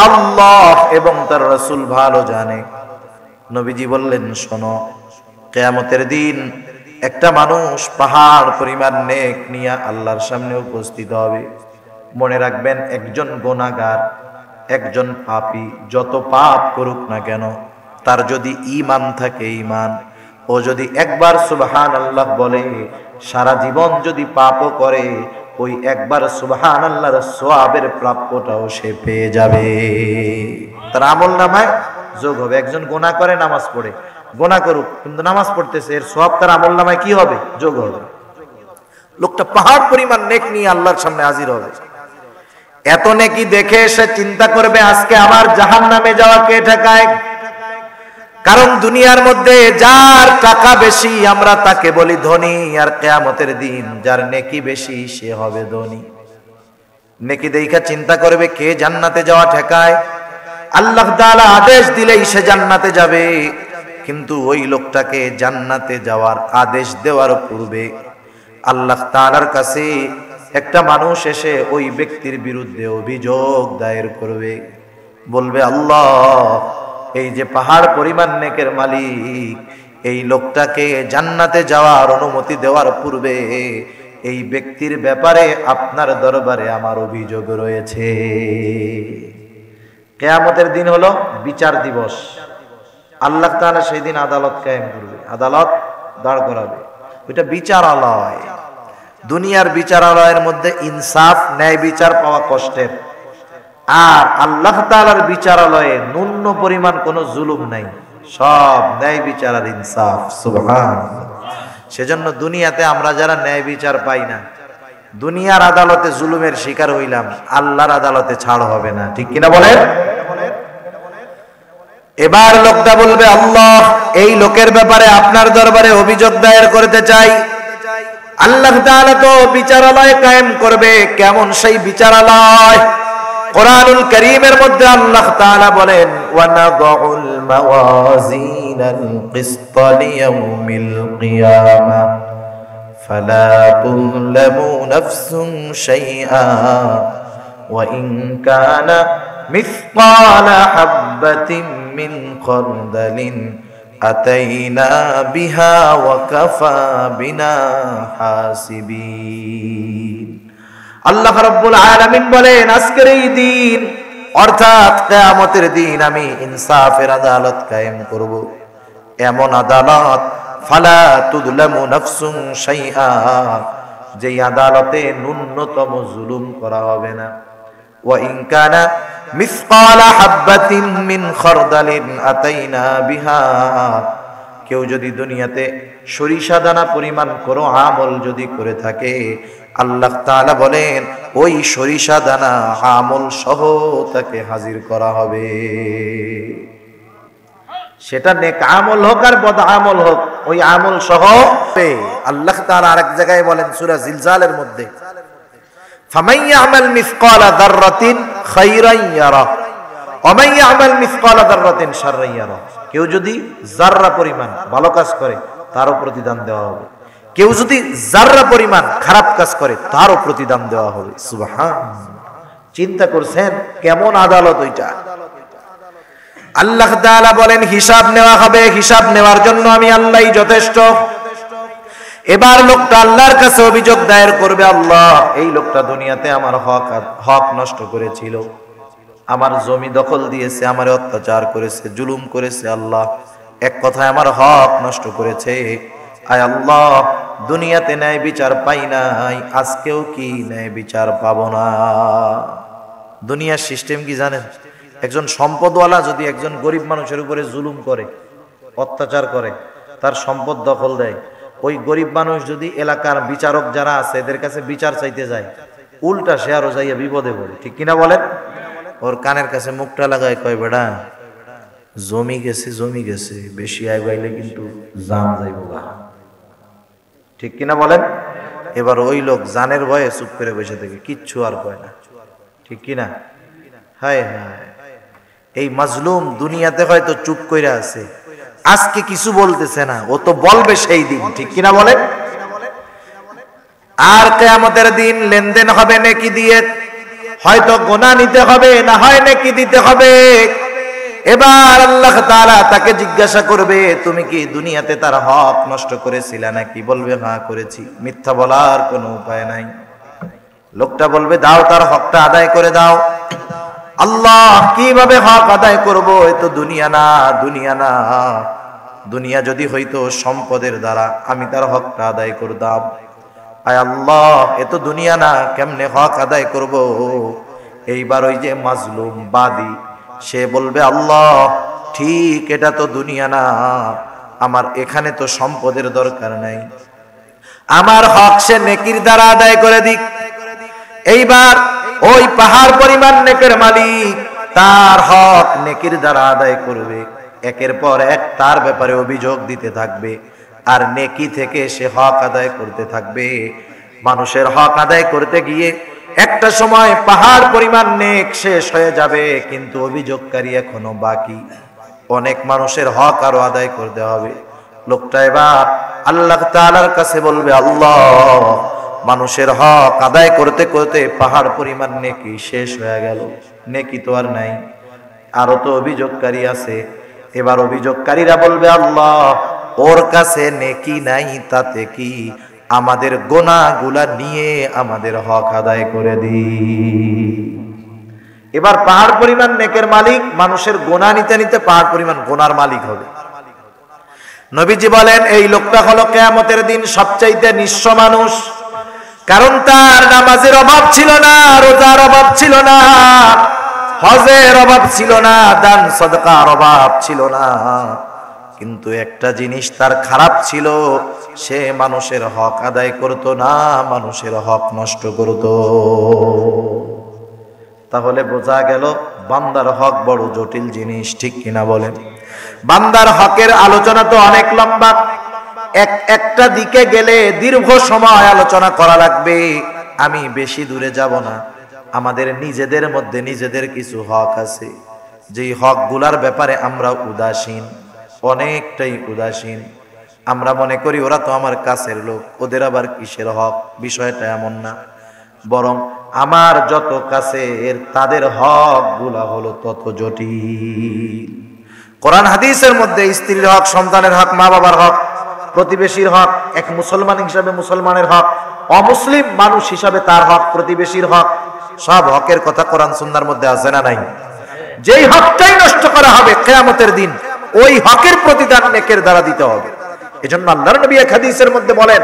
আল্লাহ এবং তার রাসূল ভালো জানে। নবীজি বললেন, শোনো, কিয়ামতের দিন একটা মানুষ পাহাড় পরিমাণ নেক নিয়ে আল্লাহর সামনে উপস্থিত হবে। মনে রাখবেন, একজন গুনাহগার, একজন পাপী যত পাপ করুক না কেন, তার যদি ঈমান থাকে, ঈমান, ও যদি একবার সুবহানাল্লাহ বলে, সারা জীবন যদি পাপও করে ওই একবার সুবহানাল্লাহর সওয়াবের প্রাপ্যটাও সে পেয়ে যাবে, তার আমল নামায় যোগ হবে। একজন গুনাহ করে নামাজ পড়ে, গুনাহ করুক কিন্তু নামাজ পড়তেছে, এর সওয়াব তার আমল নামায় কি হবে? যোগ হবে। লোকটা পাহাড় পরিমাণ নেক নিয়ে আল্লাহর সামনে হাজির হবে। এত নেকি দেখে সে চিন্তা করবে আজকে আমার জাহান্নামে যাওয়া কে ঠেকায়? কারণ দুনিয়ার মধ্যে যার টাকা বেশি আমরা তাকে বলি ধনী, আর কিয়ামতের দিন যার নেকি বেশি সে হবে ধনী। নেকি দেখা চিন্তা করবে কে জান্নাতে যাওয়া ঠেকায়। আল্লাহ তাআলা আদেশ দিলেই সে জান্নাতে যাবে, কিন্তু ওই লোকটাকে জান্নাতে যাওয়ার আদেশ দেওয়ার পূর্বে আল্লাহ তাআলার কাছে একটা মানুষ এসে ওই ব্যক্তির বিরুদ্ধে অভিযোগ দায়ের করবে, বলবে আল্লাহ এই যে পাহাড় পরিমাণ নেকের মালিক, এই লোকটাকে জান্নাতে যাওয়ার অনুমতি দেওয়ার পূর্বে এই ব্যক্তির ব্যাপারে আপনার দরবারে আমার অভিযোগ রয়েছে। কিয়ামতের দিন হলো বিচার দিবস। আল্লাহ তাআলা সেই দিন আদালত কায়েম করবে, আদালত দাঁড় করাবে। ওইটা বিচারালয়। দুনিয়ার বিচারালয়ের মধ্যে ইনসাফ ন্যায় বিচার পাওয়া কষ্টের, আর আল্লাহ তাআলার বিচারালয়ে ন্যূন পরিমাণ কোনো জুলুম নাই, সব ন্যায় বিচার আর ইনসাফ। সুবহানাল্লাহ। সেজন্য দুনিয়াতে আমরা যারা ন্যায় বিচার পাই না, দুনিয়ার আদালতে জুলুমের শিকার হইলাম, আল্লাহর আদালতে ছাড় হবে না, ঠিক কিনা বলেন? এবার লোকটা বলবে আল্লাহ এই লোকের ব্যাপারে আপনার দরবারে অভিযোগ দায়ের করতে চাই। আল্লাহ তাআলা তো বিচারালয় কায়েম করবে, কেমন সেই বিচারালয়? কোরআনুল কারীমের মধ্যে আল্লাহ তাআলা বলেন ওয়ানাদউল মাওয়াজিনাল কিসতা লিয়াউমিল কিয়ামা ফালা তুযলামু নাফসুন শাইআ ওয়া ইন কানা মিসকালা হাববাতিন মিন খারদালিন আতাইনা বিহা ওয়া কাফা বিনা হাসিবিন। আল্লাহ রাব্বুল আলামিন বলেন আজকের এই দিন অর্থাৎ কিয়ামতের দিন আমি ইনসাফের আদালত কায়েম করব, এমন আদালত ফালা তুযলামু নাফসুন শাইআ, যে আদালতে ন্যূনতম জুলুম করা হবে না। ওয়া ইন কানা মিসকালা হাববাতিন মিন খারদালিন আতাইনা বিহা, কেউ যদি দুনিয়াতে সরিষা দানা পরিমাণ কোনো আমল যদি করে থাকে, আল্লাহ তাআলা বলেন ওই সরিষা দানা আমল সহ তাকে হাজির করা হবে। সেটা নেক আমল হোক আর বদ আমল হোক, ওই আমল সহ। আল্লাহ তাআলা আরেক জায়গায় বলেন সূরা জিলজালের মধ্যে ফামান ইয়ামাল মিসকালা যাররাতিন খায়রান ইয়ারা ওয়া মান ইয়ামাল মিসকালা যাররাতিন শাররান ইয়ারা, কেউ যদি যাররা পরিমাণ ভালো কাজ করে তারও প্রতিদান দেওয়া হবে, কেউ যদি যাররা পরিমাণ খারাপ কাজ করে তারও প্রতিদান দেওয়া হবে। সুবহানাল্লাহ। চিন্তা করছেন কেমন আদালত ওইটা? আল্লাহ তাআলা বলেন হিসাব নেওয়া হবে, হিসাব নেওয়ার জন্য আমি আল্লাহই যথেষ্ট। এবার লোকটা আল্লাহর কাছে অভিযোগ দায়ের করবে, আল্লাহ এই লোকটা দুনিয়াতে আমার হক নষ্ট করেছিল, আমার জমি দখল দিয়েছে, আমার অত্যাচার করেছে, জুলুম করেছে, আল্লাহ এক কথায় আমার হক নষ্ট করেছে। আয় আল্লাহ দুনিয়াতে ন্যায় বিচার পাই নাই, আজকেও কি ন্যায় বিচার পাবো না? দুনিয়ার সিস্টেম কি জানেন? একজন সম্পদওয়ালা যদি একজন গরিব মানুষের উপরে জুলুম করে, অত্যাচার করে, তার সম্পদ দখল দেয়, ওই গরিব মানুষ যদি এলাকার বিচারক যারা আছে এদের কাছে বিচার চাইতে যায়, উল্টা সে আরো যাইয়া বিপদে পড়ে, ঠিক কিনা বলেন? ওর কানের কাছে মুখটা লাগায় কয় বেড়া জমি গেছে বেশি আয় গাইলে কিন্তু জান যাইব গা, ঠিক কিনা বলেন? এবার ওই লোক জানের ভয়ে চুপ করে বসে থাকে, কিচ্ছু আর কয় না, ঠিক কিনা? হায় হায়, এই মাজলুম দুনিয়াতে হয়তো চুপ কইরা আছে, আজকে কিছু বলতেছে না, ও তো বলবে সেই দিন, ঠিক কিনা বলেন? আর কিয়ামতের দিন লেনদেন হবে নেকি দিয়ে, হয়তো গোনা নিতে হবে, না হয় নেকি দিতে হবে। এবার আল্লাহ তাআলা তাকে জিজ্ঞাসা করবে তুমি কি দুনিয়াতে তার হক নষ্ট করেছিলে নাকি? বলবে হ্যাঁ করেছি। মিথ্যা বলার কোনো উপায় নাই। লোকটা বলবে দাও, তার হকটা আদায় করে দাও। আল্লাহ কিভাবে হক আদায় করব? এ তো দুনিয়া না, দুনিয়া না, দুনিয়া যদি হইতো সম্পদের দ্বারা আমি তার হকটা আদায় করতাম, আয় আল্লাহ, এ তো দুনিয়া না, কেমনে হক আদায় করব? এইবার ওই যে মাজলুম বাদী সে বলবে, আল্লাহ ঠিক, এটা তো দুনিয়া না, আমার এখানে তো সম্পদের দরকার নাই, আমার হক সে নেকির দ্বারা আদায় করে দিক। এইবার ওই পাহাড় পরিমাণ নেকের মালিক তার হক নেকির দ্বারা আদায় করবে, একের পর এক তার ব্যাপারে অভিযোগ দিতে থাকবে, আর নেকি থেকে সে হক আদায় করতে থাকবে। মানুষের হক আদায় করতে গিয়ে একটা সময় পাহাড় পরিমাণ নেক শেষ হয়ে যাবে, কিন্তু অভিযোগকারী এখনো বাকি, অনেক মানুষের হক আরো আদায় করতে হবে। লোকটা এবার আল্লাহ তাআলার কাছে বলবে, আল্লাহ মানুষের হক আদায় করতে করতে পাহাড় পরিমাণ নেকি শেষ হয়ে গেল, নেকি তো আর নাই, আরো তো অভিযোগকারী আছে। এবার অভিযোগকারীরা বলবে, আল্লাহ ওর কাছে নেকি নাই, তাতে কি, আমাদের গোনাগুলা নিয়ে আমাদের হক আদায় করে দি। এবার পাহাড় পরিমাণ নেকের মালিক মানুষের গোনা নিতে নিতে পাহাড় পরিমাণ গোনার মালিক হবে। নবীজি বলেন, এই লোকটা হলো কিয়ামতের দিন সবচাইতে নিঃস্ব মানুষ, কারণ তার নামাজের অভাব ছিল না, রোজার অভাব ছিল না, হজের অভাব ছিল না, দান সদকার অভাব ছিল না, কিন্তু একটা জিনিস তার খারাপ ছিল, সে মানুষের হক আদায় করত না, মানুষের হক নষ্ট করত। তাহলে বোঝা গেল বান্দার হক বড় জটিল জিনিস, ঠিক কিনা বলেন? বান্দার হকের আলোচনা তো অনেক লম্বা, একটা দিকে গেলে দীর্ঘ সময় আলোচনা করা লাগবে। আমি বেশি দূরে যাব না। আমাদের নিজেদের মধ্যে নিজেদের কিছু হক আছে, যেই হকগুলার ব্যাপারে আমরা উদাসীন, অনেকটাই উদাসীন। আমরা মনে করি ওরা তো আমার কাছের লোক, ওদের আবার কিসের হক। বিষয়টা এমন না, বরং আমার যত কাছের তাদের হকগুলা হলো তত জটিল। কোরআন হাদিসের মধ্যে স্ত্রীর হক, সন্তানের হক, মা বাবার হক, প্রতিবেশীর হক, এক মুসলমান হিসাবে মুসলমানের হক, অমুসলিম মানুষ হিসাবে তার হক, প্রতিবেশীর হক, সব হকের কথা কোরআন সুন্নাহর মধ্যে আছে না নাই? যেই হকটাই নষ্ট করা হবে কিয়ামতের দিন, ওই হকের প্রতিদান নেকের দ্বারা দিতে হবে। এজন্য আল্লাহর নবী এক হাদিসের মধ্যে বলেন,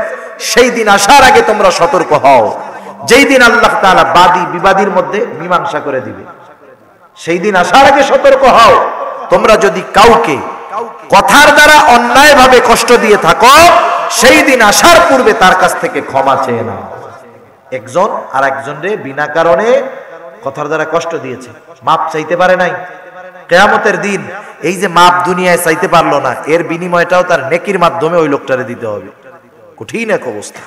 সেই দিন আসার আগে তোমরা সতর্ক হও, যেই দিন আল্লাহ তাআলা বাদী বিবাদীর মধ্যে মীমাংসা করে দিবে। সেই দিন আসার আগে সতর্ক হও। তোমরা যদি কাউকে কথার দ্বারা অন্যায়ভাবে কষ্ট দিয়ে থাকো, সেই দিন আসার পূর্বে তার কাছ থেকে ক্ষমা চেয়ে নাও। একজন আর একজনরে বিনা কারণে কথার দ্বারা কষ্ট দিয়েছে, মাপ চাইতে পারে নাই, কিয়ামতের দিন এই যে মাপ দুনিয়ায় চাইতে পারলো না, এর বিনিময়টাও তার নেকির মাধ্যমে ওই লোকটারে দিতে হবে। কঠিন এক অবস্থা।